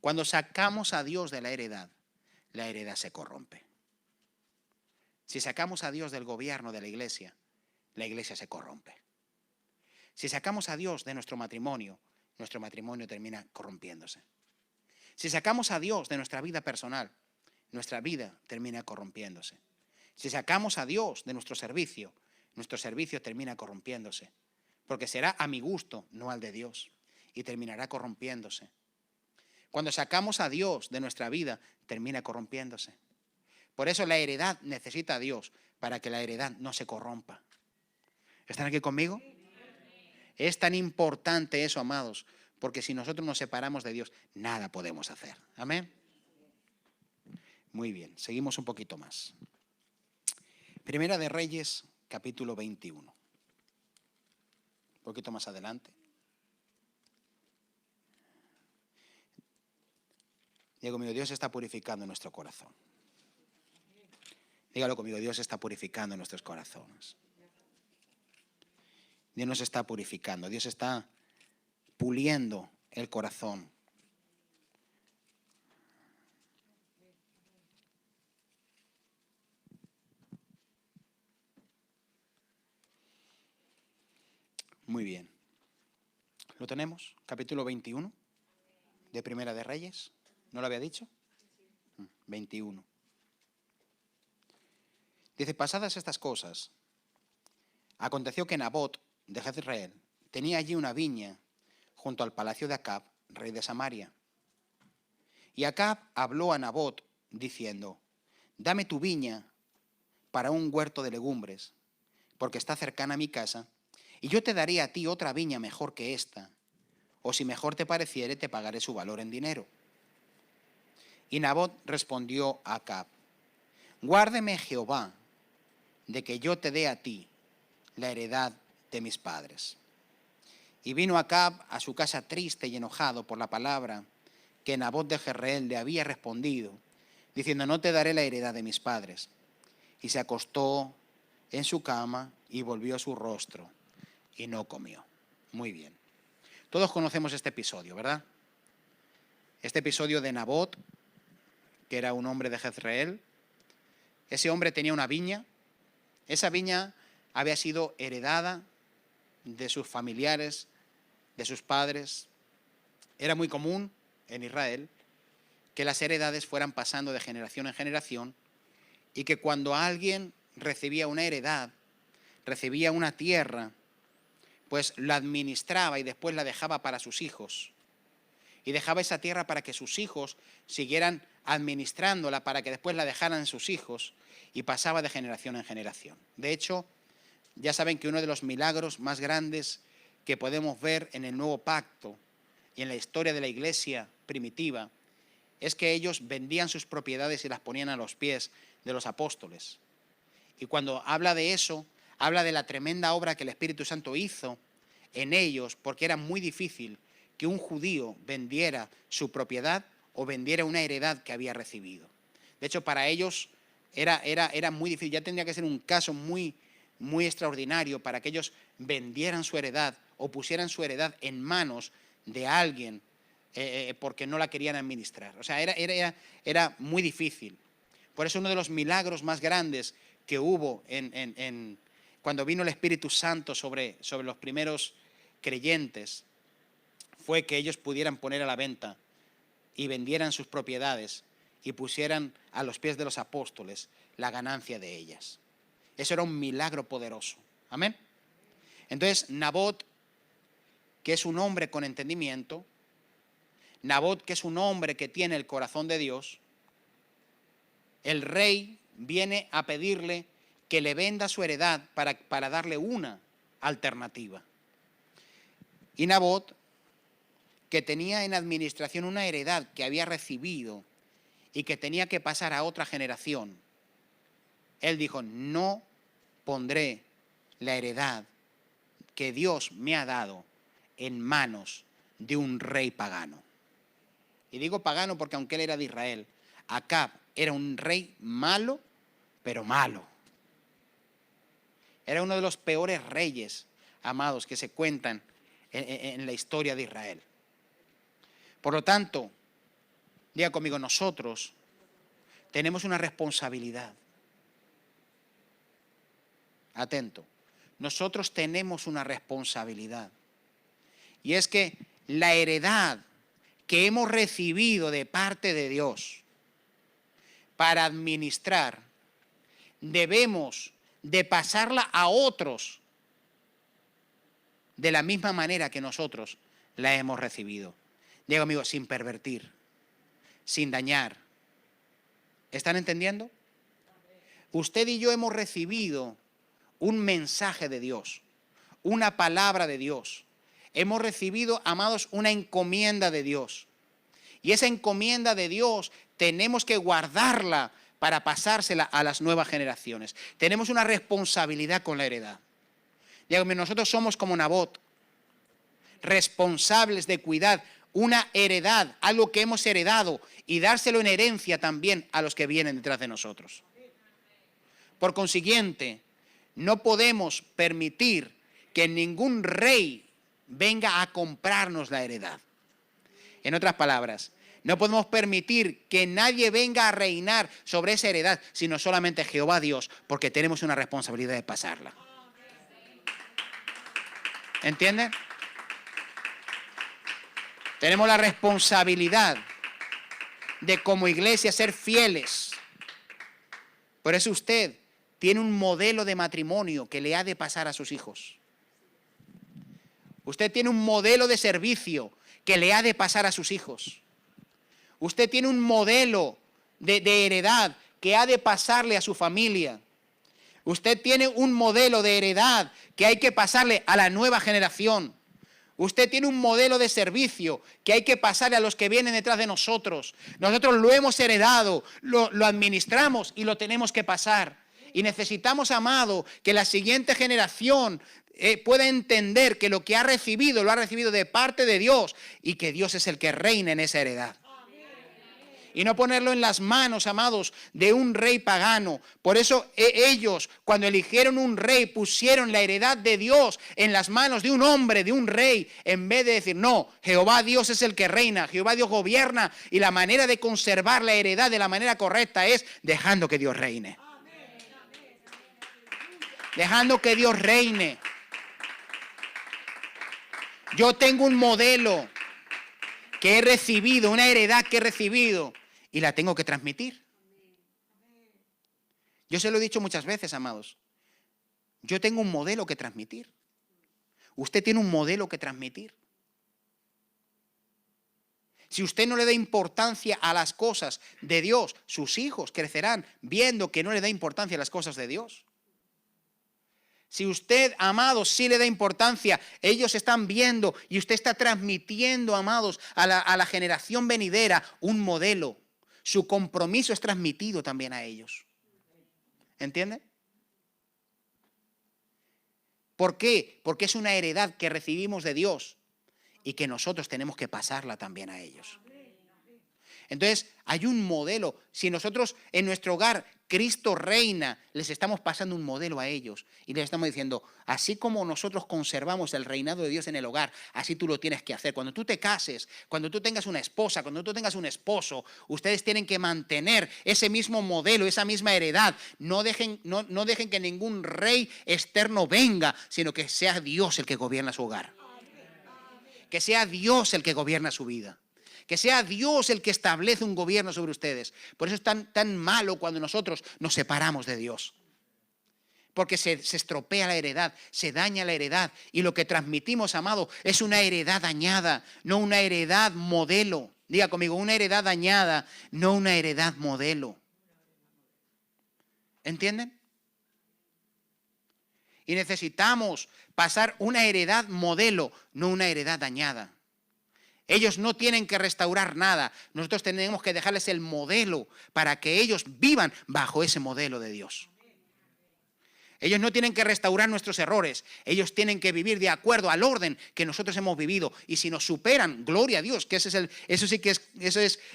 Cuando sacamos a Dios de la heredad se corrompe. Si sacamos a Dios del gobierno de la iglesia se corrompe. Si sacamos a Dios de nuestro matrimonio termina corrompiéndose. Si sacamos a Dios de nuestra vida personal, nuestra vida termina corrompiéndose. Si sacamos a Dios de nuestro servicio termina corrompiéndose. Porque será a mi gusto, no al de Dios. Y terminará corrompiéndose. Cuando sacamos a Dios de nuestra vida, termina corrompiéndose. Por eso la heredad necesita a Dios, para que la heredad no se corrompa. ¿Están aquí conmigo? Es tan importante eso, amados, porque si nosotros nos separamos de Dios, nada podemos hacer. Amén. Muy bien, seguimos un poquito más. Primera de Reyes, capítulo 21. Un poquito más adelante. Digo conmigo, Dios está purificando nuestro corazón. Dígalo conmigo, Dios está purificando nuestros corazones. Dios nos está purificando, Dios está puliendo el corazón. Muy bien. ¿Lo tenemos? Capítulo 21 de Primera de Reyes. ¿No lo había dicho? 21. Dice, pasadas estas cosas, aconteció que Nabot de Jezreel tenía allí una viña junto al palacio de Acab, rey de Samaria. Y Acab habló a Nabot diciendo, dame tu viña para un huerto de legumbres, porque está cercana a mi casa, y yo te daré a ti otra viña mejor que esta, o si mejor te pareciere, te pagaré su valor en dinero. Y Nabot respondió a Acab, guárdeme Jehová de que yo te dé a ti la heredad de mis padres. Y vino Acab a su casa triste y enojado por la palabra que Nabot de Jezreel le había respondido, diciendo, no te daré la heredad de mis padres. Y se acostó en su cama y volvió su rostro y no comió. Muy bien. Todos conocemos este episodio, ¿verdad? Este episodio de Nabot, que era un hombre de Jezreel. Ese hombre tenía una viña. Esa viña había sido heredada de sus familiares, de sus padres. Era muy común en Israel que las heredades fueran pasando de generación en generación y que cuando alguien recibía una heredad, recibía una tierra, pues la administraba y después la dejaba para sus hijos. Y dejaba esa tierra para que sus hijos siguieran administrándola, para que después la dejaran sus hijos, y pasaba de generación en generación. De hecho, ya saben que uno de los milagros más grandes que podemos ver en el Nuevo Pacto y en la historia de la Iglesia primitiva es que ellos vendían sus propiedades y las ponían a los pies de los apóstoles. Y cuando habla de eso, habla de la tremenda obra que el Espíritu Santo hizo en ellos, porque era muy difícil que un judío vendiera su propiedad o vendiera una heredad que había recibido. De hecho, para ellos era muy difícil, ya tendría que ser un caso muy extraordinario para que ellos vendieran su heredad o pusieran su heredad en manos de alguien porque no la querían administrar. O sea, era muy difícil. Por eso uno de los milagros más grandes que hubo cuando vino el Espíritu Santo sobre los primeros creyentes fue que ellos pudieran poner a la venta y vendieran sus propiedades y pusieran a los pies de los apóstoles la ganancia de ellas. Eso era un milagro poderoso. Amén. Entonces, Nabot, que es un hombre con entendimiento, Nabot, que es un hombre que tiene el corazón de Dios, el rey viene a pedirle que le venda su heredad para darle una alternativa. Y Nabot, que tenía en administración una heredad que había recibido y que tenía que pasar a otra generación, él dijo, no pondré la heredad que Dios me ha dado en manos de un rey pagano. Y digo pagano porque aunque él era de Israel, Acab era un rey malo, pero malo. Era uno de los peores reyes, amados, que se cuentan en la historia de Israel. Por lo tanto, diga conmigo, nosotros tenemos una responsabilidad. Atento. Nosotros tenemos una responsabilidad. Y es que la heredad que hemos recibido de parte de Dios para administrar, debemos de pasarla a otros de la misma manera que nosotros la hemos recibido. Digo, amigos, sin pervertir, sin dañar. ¿Están entendiendo? Usted y yo hemos recibido un mensaje de Dios, una palabra de Dios. Hemos recibido, amados, una encomienda de Dios. Y esa encomienda de Dios tenemos que guardarla para pasársela a las nuevas generaciones. Tenemos una responsabilidad con la heredad. Dígame, nosotros somos como Nabot, responsables de cuidar una heredad, algo que hemos heredado, y dárselo en herencia también a los que vienen detrás de nosotros. Por consiguiente, no podemos permitir que ningún rey venga a comprarnos la heredad. En otras palabras, no podemos permitir que nadie venga a reinar sobre esa heredad, sino solamente Jehová Dios, porque tenemos una responsabilidad de pasarla. ¿Entienden? Tenemos la responsabilidad de como iglesia ser fieles. Por eso usted tiene un modelo de matrimonio que le ha de pasar a sus hijos. Usted tiene un modelo de servicio que le ha de pasar a sus hijos. Usted tiene un modelo de heredad que ha de pasarle a su familia. Usted tiene un modelo de heredad que hay que pasarle a la nueva generación. Usted tiene un modelo de servicio que hay que pasarle a los que vienen detrás de nosotros. Nosotros lo hemos heredado, lo administramos y lo tenemos que pasar. Y necesitamos, amado, que la siguiente generación pueda entender que lo que ha recibido, lo ha recibido de parte de Dios y que Dios es el que reina en esa heredad. Y no ponerlo en las manos, amados, de un rey pagano. Por eso ellos, cuando eligieron un rey, pusieron la heredad de Dios en las manos de un hombre, de un rey, en vez de decir, no, Jehová Dios es el que reina, Jehová Dios gobierna, y la manera de conservar la heredad de la manera correcta es dejando que Dios reine. Dejando que Dios reine. Yo tengo un modelo que he recibido, una heredad que he recibido, y la tengo que transmitir. Yo se lo he dicho muchas veces, amados. Yo tengo un modelo que transmitir. Usted tiene un modelo que transmitir. Si usted no le da importancia a las cosas de Dios, sus hijos crecerán viendo que no le da importancia a las cosas de Dios. Si usted, amados, sí le da importancia, ellos están viendo y usted está transmitiendo, amados, a la generación venidera un modelo. Su compromiso es transmitido también a ellos. ¿Entiende? ¿Por qué? Porque es una heredad que recibimos de Dios y que nosotros tenemos que pasarla también a ellos. Entonces, hay un modelo. Si nosotros en nuestro hogar Cristo reina, les estamos pasando un modelo a ellos y les estamos diciendo, así como nosotros conservamos el reinado de Dios en el hogar, así tú lo tienes que hacer. Cuando tú te cases, cuando tú tengas una esposa, cuando tú tengas un esposo, ustedes tienen que mantener ese mismo modelo, esa misma heredad. No dejen que ningún rey externo venga, sino que sea Dios el que gobierna su hogar. Que sea Dios el que gobierna su vida. Que sea Dios el que establece un gobierno sobre ustedes. Por eso es tan malo cuando nosotros nos separamos de Dios. Porque se estropea la heredad, se daña la heredad. Y lo que transmitimos, amado, es una heredad dañada, no una heredad modelo. Diga conmigo, una heredad dañada, no una heredad modelo. ¿Entienden? Y necesitamos pasar una heredad modelo, no una heredad dañada. Ellos no tienen que restaurar nada. Nosotros tenemos que dejarles el modelo para que ellos vivan bajo ese modelo de Dios. Ellos no tienen que restaurar nuestros errores. Ellos tienen que vivir de acuerdo al orden que nosotros hemos vivido. Y si nos superan, gloria a Dios, que eso es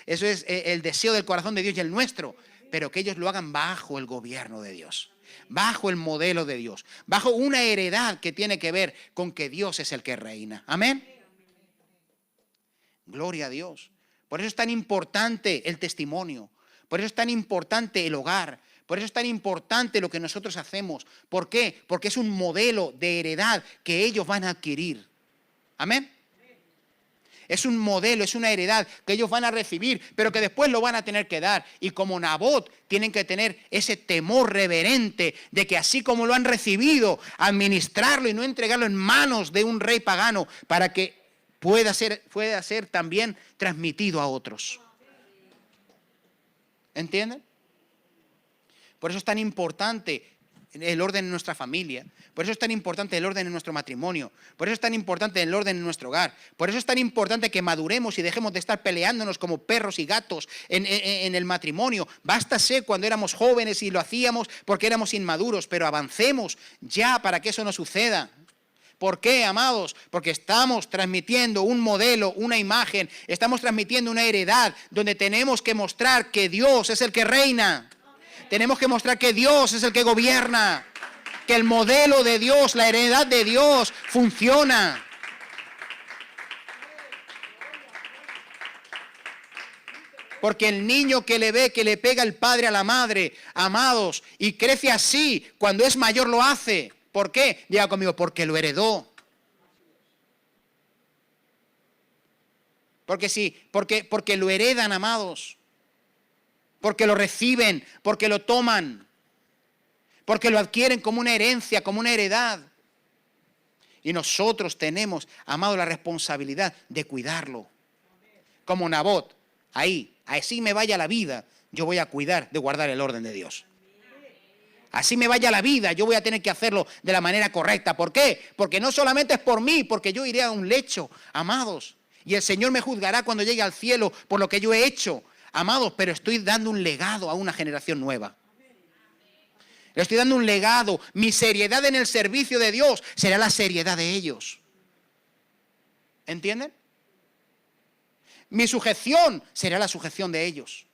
el deseo del corazón de Dios y el nuestro. Pero que ellos lo hagan bajo el gobierno de Dios. Bajo el modelo de Dios. Bajo una heredad que tiene que ver con que Dios es el que reina. Amén. Gloria a Dios. Por eso es tan importante el testimonio. Por eso es tan importante el hogar. Por eso es tan importante lo que nosotros hacemos. ¿Por qué? Porque es un modelo de heredad que ellos van a adquirir. Amén. Es un modelo, es una heredad que ellos van a recibir, pero que después lo van a tener que dar. Y como Nabot, tienen que tener ese temor reverente de que así como lo han recibido, administrarlo y no entregarlo en manos de un rey pagano para que pueda ser también transmitido a otros. ¿Entienden? Por eso es tan importante el orden en nuestra familia. Por eso es tan importante el orden en nuestro matrimonio. Por eso es tan importante el orden en nuestro hogar. Por eso es tan importante que maduremos y dejemos de estar peleándonos como perros y gatos en el matrimonio. Bástase cuando éramos jóvenes y lo hacíamos porque éramos inmaduros, pero avancemos ya para que eso no suceda. ¿Por qué, amados? Porque estamos transmitiendo un modelo, una imagen, estamos transmitiendo una heredad donde tenemos que mostrar que Dios es el que reina. Tenemos que mostrar que Dios es el que gobierna, que el modelo de Dios, la heredad de Dios funciona. Porque el niño que le ve que le pega el padre a la madre, amados, y crece así, cuando es mayor lo hace. ¿Por qué? Diga conmigo, porque lo heredó. Porque sí, porque lo heredan, amados. Porque lo reciben, porque lo toman. Porque lo adquieren como una herencia, como una heredad. Y nosotros tenemos, amados, la responsabilidad de cuidarlo. Como Nabot, ahí, así me vaya la vida, yo voy a cuidar de guardar el orden de Dios. Así me vaya la vida, yo voy a tener que hacerlo de la manera correcta. ¿Por qué? Porque no solamente es por mí, porque yo iré a un lecho, amados. Y el Señor me juzgará cuando llegue al cielo por lo que yo he hecho, amados. Pero estoy dando un legado a una generación nueva. Le estoy dando un legado. Mi seriedad en el servicio de Dios será la seriedad de ellos. ¿Entienden? Mi sujeción será la sujeción de ellos.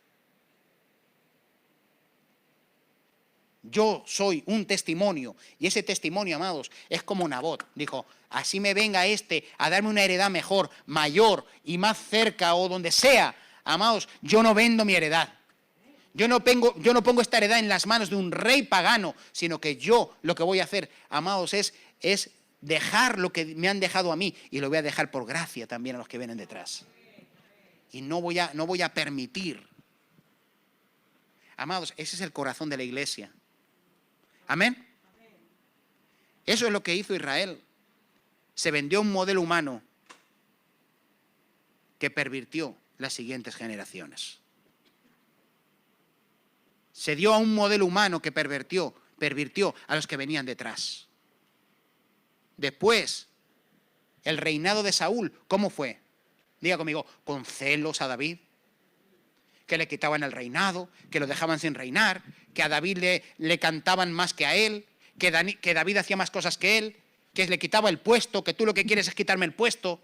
Yo soy un testimonio, y ese testimonio, amados, es como Nabot. Dijo, así me venga este a darme una heredad mejor, mayor y más cerca o donde sea. Amados, yo no vendo mi heredad. Yo no pongo esta heredad en las manos de un rey pagano, sino que yo lo que voy a hacer, amados, es dejar lo que me han dejado a mí, y lo voy a dejar por gracia también a los que vienen detrás. Y no voy a permitir. Amados, ese es el corazón de la iglesia. Amén. Eso es lo que hizo Israel. Se vendió un modelo humano que pervirtió las siguientes generaciones. Se dio a un modelo humano que pervirtió a los que venían detrás. Después, el reinado de Saúl, ¿cómo fue? Diga conmigo, con celos a David, que le quitaban el reinado, que lo dejaban sin reinar, que a David le cantaban más que a él, que David hacía más cosas que él, que le quitaba el puesto, que tú lo que quieres es quitarme el puesto.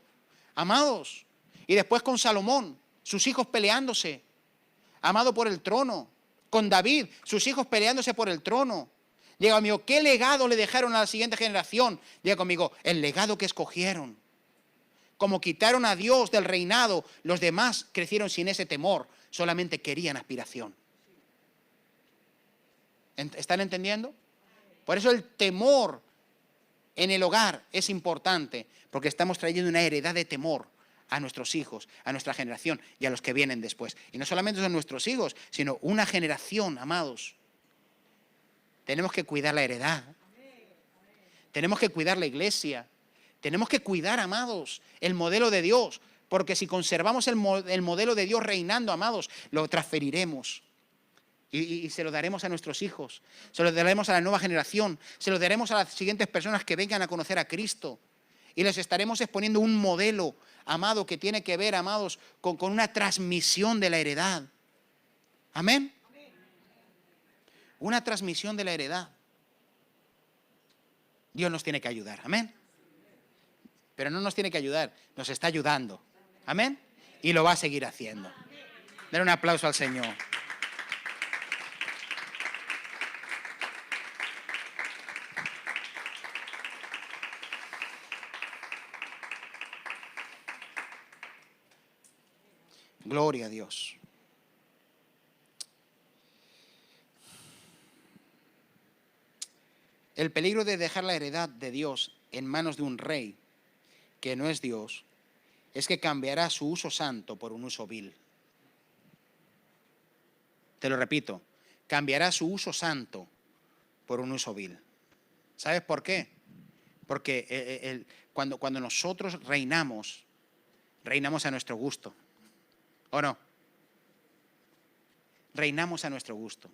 Amados. Y después con Salomón, sus hijos peleándose, amado, por el trono. Con David, sus hijos peleándose por el trono. Diga conmigo, ¿qué legado le dejaron a la siguiente generación? Diga conmigo, el legado que escogieron. Como quitaron a Dios del reinado, los demás crecieron sin ese temor, solamente querían aspiración. ¿Están entendiendo? Por eso el temor en el hogar es importante, porque estamos trayendo una heredad de temor a nuestros hijos, a nuestra generación y a los que vienen después. Y no solamente son nuestros hijos, sino una generación, amados. Tenemos que cuidar la heredad. Tenemos que cuidar la iglesia. Tenemos que cuidar, amados, el modelo de Dios. Porque si conservamos el modelo de Dios reinando, amados, lo transferiremos. Y se lo daremos a nuestros hijos. Se lo daremos a la nueva generación. Se lo daremos a las siguientes personas que vengan a conocer a Cristo. Y les estaremos exponiendo un modelo, amado, que tiene que ver, amados, con una transmisión de la heredad. Amén. Una transmisión de la heredad. Dios nos tiene que ayudar. Amén. Pero no nos tiene que ayudar, nos está ayudando. Amén. Y lo va a seguir haciendo. Dale un aplauso al Señor. Gloria a Dios. El peligro de dejar la heredad de Dios en manos de un rey que no es Dios es que cambiará su uso santo por un uso vil. Te lo repito, cambiará su uso santo por un uso vil. ¿Sabes por qué? Porque cuando nosotros reinamos a nuestro gusto. ¿O no? Reinamos a nuestro gusto.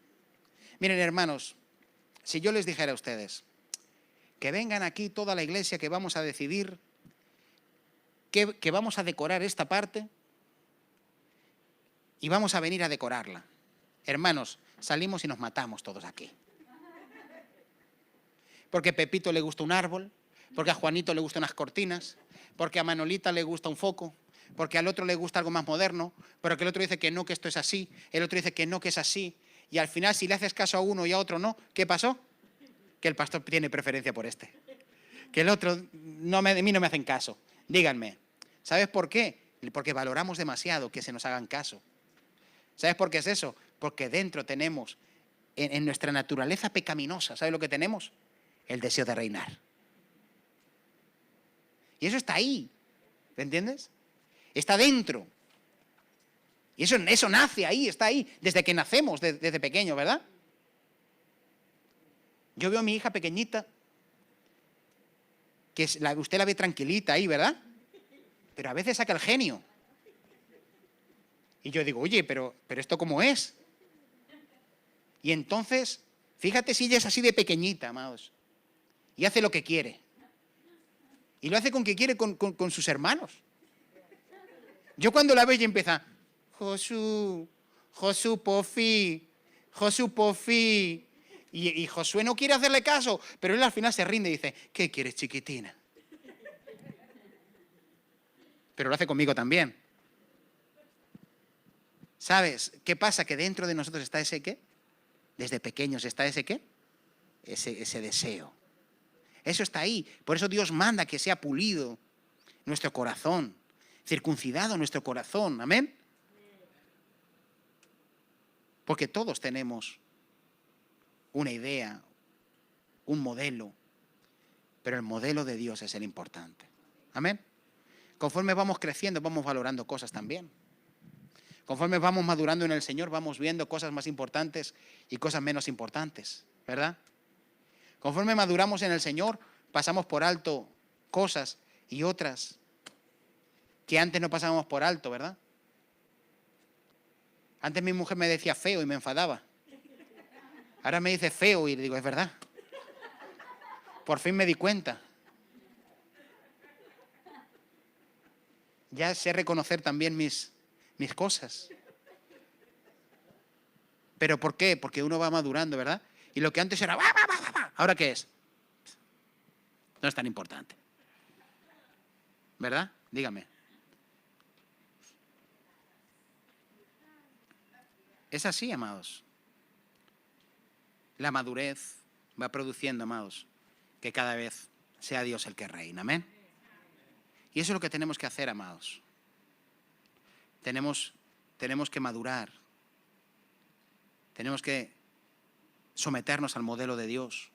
Miren, hermanos, si yo les dijera a ustedes que vengan aquí toda la iglesia, que vamos a decidir que vamos a decorar esta parte y vamos a venir a decorarla. Hermanos, salimos y nos matamos todos aquí. Porque a Pepito le gusta un árbol, porque a Juanito le gustan unas cortinas, porque a Manolita le gusta un foco, porque al otro le gusta algo más moderno, pero que el otro dice que no, que esto es así, el otro dice que no, que es así, y al final si le haces caso a uno y a otro no, ¿qué pasó? Que el pastor tiene preferencia por este, que el otro, a mí no me hacen caso. Díganme, ¿sabes por qué? Porque valoramos demasiado que se nos hagan caso. ¿Sabes por qué es eso? Porque dentro tenemos, en nuestra naturaleza pecaminosa, ¿sabes lo que tenemos? El deseo de reinar. Y eso está ahí, ¿me entiendes? está dentro. Y eso nace ahí, está ahí, desde que nacemos, desde pequeño, ¿verdad? Yo veo a mi hija pequeñita, que usted la ve tranquilita ahí, ¿verdad? Pero a veces saca el genio. Y yo digo, oye, pero ¿esto cómo es? Y entonces, fíjate si ella es así de pequeñita, amados. Y hace lo que quiere. Y lo hace con que quiere con sus hermanos. Yo cuando la veo ella empieza, Josu, Pofi, Josu, Pofi. Y Josué no quiere hacerle caso, pero él al final se rinde y dice, ¿qué quieres, chiquitina? Pero lo hace conmigo también. ¿Sabes qué pasa? Que dentro de nosotros está ese ¿qué? Desde pequeños está ese ¿qué? Ese deseo. Eso está ahí. Por eso Dios manda que sea pulido nuestro corazón, circuncidado nuestro corazón. Amén. Porque todos tenemos una idea, un modelo, pero el modelo de Dios es el importante. Amén. Conforme vamos creciendo, vamos valorando cosas también. Conforme vamos madurando en el Señor, vamos viendo cosas más importantes y cosas menos importantes, ¿verdad? Conforme maduramos en el Señor, pasamos por alto cosas y otras que antes no pasábamos por alto, ¿verdad? Antes mi mujer me decía feo y me enfadaba. Ahora me dice feo y le digo, es verdad. Por fin me di cuenta. Ya sé reconocer también mis cosas. ¿Pero por qué? Porque uno va madurando, ¿verdad? Y lo que antes era, ¿ahora qué es? No es tan importante. ¿Verdad? Dígame. Es así, amados. La madurez va produciendo, amados, que cada vez sea Dios el que reina. Amén. Y eso es lo que tenemos que hacer, amados. Tenemos que madurar. Tenemos que someternos al modelo de Dios.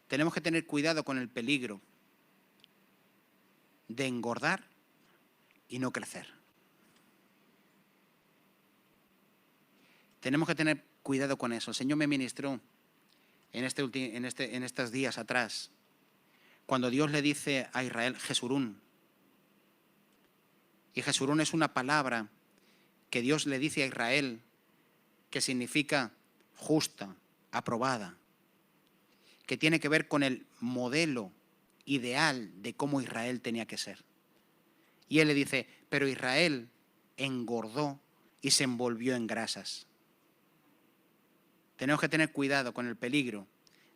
Tenemos que tener cuidado con el peligro de engordar y no crecer. Tenemos que tener cuidado con eso. El Señor me ministró en estos días atrás, cuando Dios le dice a Israel, Jesurún. Y Jesurún es una palabra que Dios le dice a Israel, que significa justa, aprobada, que tiene que ver con el modelo ideal de cómo Israel tenía que ser. Y él le dice, pero Israel engordó y se envolvió en grasas. Tenemos que tener cuidado con el peligro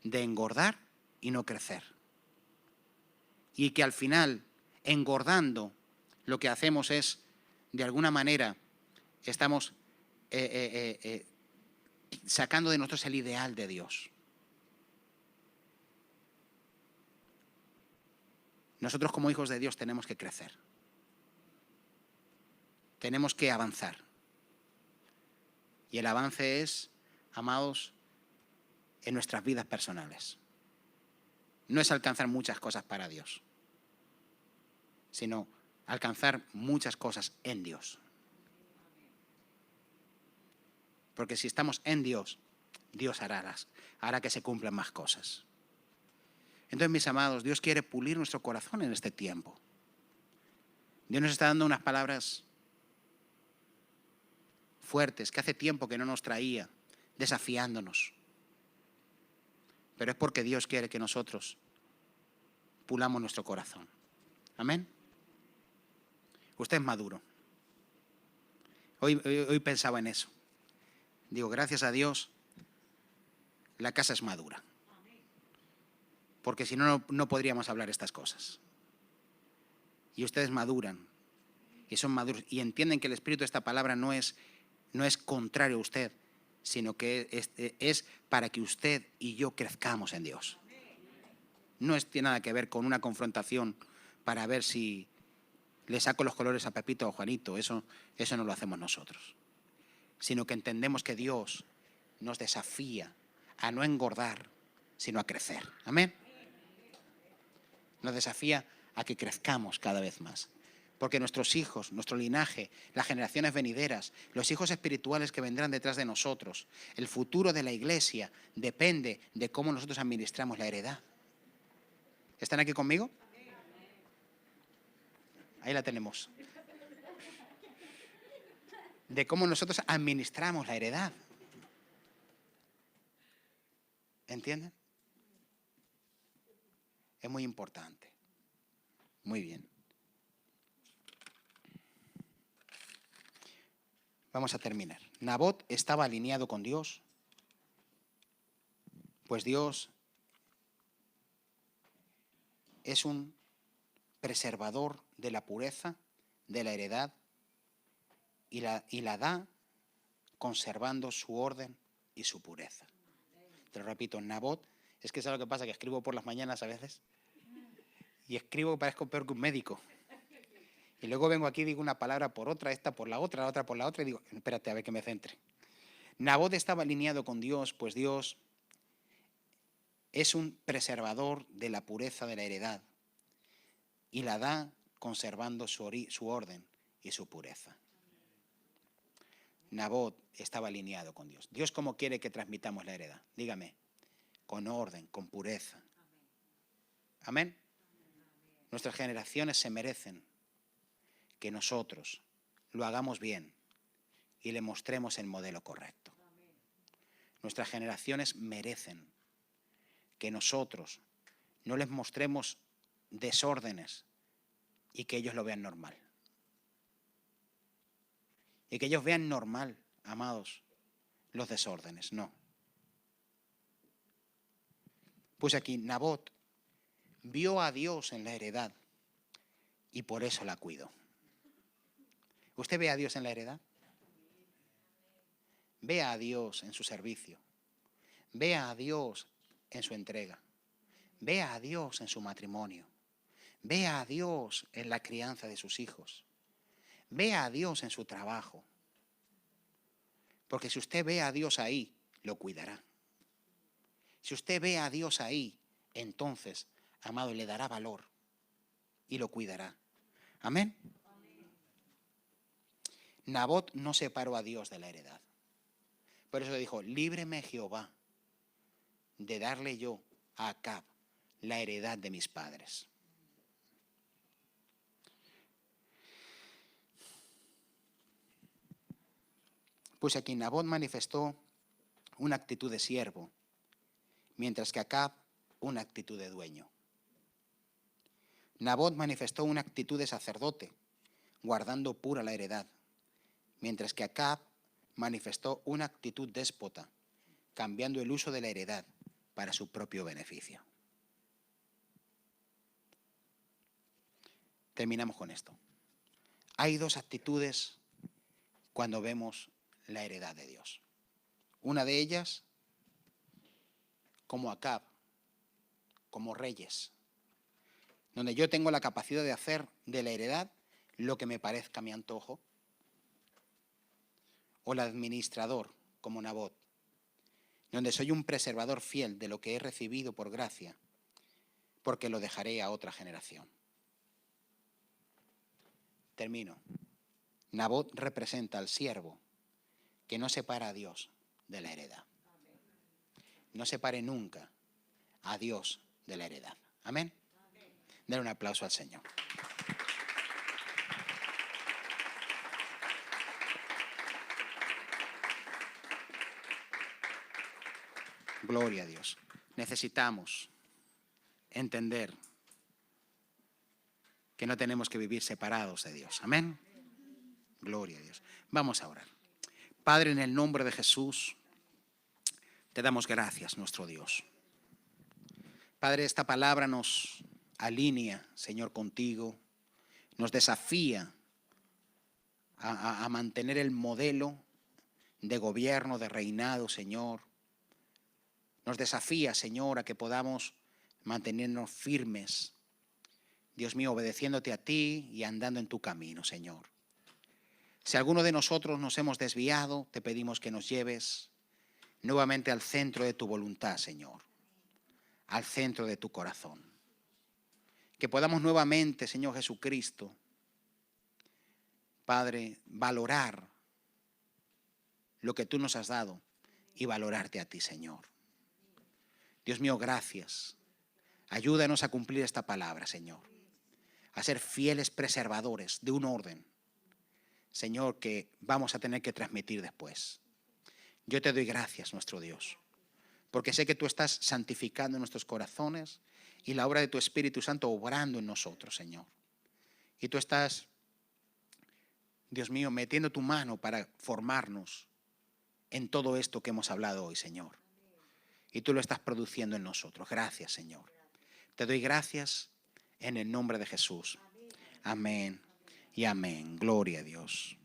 de engordar y no crecer. Y que al final, engordando, lo que hacemos es, de alguna manera, estamos sacando de nosotros el ideal de Dios. Nosotros como hijos de Dios tenemos que crecer. Tenemos que avanzar. Y el avance es, amados, en nuestras vidas personales. No es alcanzar muchas cosas para Dios, sino alcanzar muchas cosas en Dios. Porque si estamos en Dios, Dios hará que se cumplan más cosas. Entonces, mis amados, Dios quiere pulir nuestro corazón en este tiempo. Dios nos está dando unas palabras fuertes que hace tiempo que no nos traía, desafiándonos. Pero es porque Dios quiere que nosotros pulamos nuestro corazón. Amén. Usted es maduro. Hoy pensaba en eso. Digo, gracias a Dios, la casa es madura. Porque si no, no podríamos hablar estas cosas. Y ustedes maduran. Y son maduros. Y entienden que el espíritu de esta palabra no es contrario a usted, sino que es para que usted y yo crezcamos en Dios. No tiene nada que ver con una confrontación para ver si le saco los colores a Pepito o Juanito. Eso no lo hacemos nosotros. Sino que entendemos que Dios nos desafía a no engordar, sino a crecer. Amén. Nos desafía a que crezcamos cada vez más. Porque nuestros hijos, nuestro linaje, las generaciones venideras, los hijos espirituales que vendrán detrás de nosotros, el futuro de la iglesia depende de cómo nosotros administramos la heredad. ¿Están aquí conmigo? Ahí la tenemos. De cómo nosotros administramos la heredad. ¿Entienden? Es muy importante. Muy bien. Vamos a terminar. Nabot estaba alineado con Dios, pues Dios es un preservador de la pureza, de la heredad, y la da conservando su orden y su pureza. Te lo repito, Nabot, es que ¿sabes lo que pasa? Que escribo por las mañanas a veces, y escribo, parezco peor que un médico. Y luego vengo aquí y digo una palabra por otra, esta por la otra por la otra, y digo, espérate, a ver que me centre. Nabot estaba alineado con Dios, pues Dios es un preservador de la pureza de la heredad y la da conservando su orden y su pureza. Nabot estaba alineado con Dios. ¿Dios cómo quiere que transmitamos la heredad? Dígame, con orden, con pureza. Amén. Nuestras generaciones se merecen que nosotros lo hagamos bien y le mostremos el modelo correcto. Nuestras generaciones merecen que nosotros no les mostremos desórdenes y que ellos lo vean normal. Y que ellos vean normal, amados, los desórdenes. No. Pues aquí Nabot vio a Dios en la heredad y por eso la cuidó. ¿Usted ve a Dios en la heredad? Ve a Dios en su servicio. Ve a Dios en su entrega. Ve a Dios en su matrimonio. Ve a Dios en la crianza de sus hijos. Ve a Dios en su trabajo. Porque si usted ve a Dios ahí, lo cuidará. Si usted ve a Dios ahí, entonces, amado, le dará valor y lo cuidará. Amén. Nabot no separó a Dios de la heredad. Por eso le dijo, líbreme Jehová de darle yo a Acab la heredad de mis padres. Pues aquí Nabot manifestó una actitud de siervo, mientras que Acab una actitud de dueño. Nabot manifestó una actitud de sacerdote, guardando pura la heredad, mientras que Acab manifestó una actitud déspota, cambiando el uso de la heredad para su propio beneficio. Terminamos con esto. Hay dos actitudes cuando vemos la heredad de Dios. Una de ellas, como Acab, como reyes, donde yo tengo la capacidad de hacer de la heredad lo que me parezca a mi antojo. O el administrador, como Nabot, donde soy un preservador fiel de lo que he recibido por gracia, porque lo dejaré a otra generación. Termino. Nabot representa al siervo que no separa a Dios de la heredad. No separe nunca a Dios de la heredad. Amén. Dale un aplauso al Señor. Gloria a Dios. Necesitamos entender que no tenemos que vivir separados de Dios. Amén. Gloria a Dios. Vamos a orar. Padre, en el nombre de Jesús, te damos gracias, nuestro Dios. Padre, esta palabra nos alinea, Señor, contigo. Nos desafía a mantener el modelo de gobierno, de reinado, Señor. Nos desafía, Señor, a que podamos mantenernos firmes, Dios mío, obedeciéndote a ti y andando en tu camino, Señor. Si alguno de nosotros nos hemos desviado, te pedimos que nos lleves nuevamente al centro de tu voluntad, Señor, al centro de tu corazón. Que podamos nuevamente, Señor Jesucristo, Padre, valorar lo que tú nos has dado y valorarte a ti, Señor. Dios mío, gracias. Ayúdanos a cumplir esta palabra, Señor. A ser fieles preservadores de un orden, Señor, que vamos a tener que transmitir después. Yo te doy gracias, nuestro Dios, porque sé que tú estás santificando nuestros corazones y la obra de tu Espíritu Santo obrando en nosotros, Señor. Y tú estás, Dios mío, metiendo tu mano para formarnos en todo esto que hemos hablado hoy, Señor. Y tú lo estás produciendo en nosotros. Gracias, Señor. Te doy gracias en el nombre de Jesús. Amén y amén. Gloria a Dios.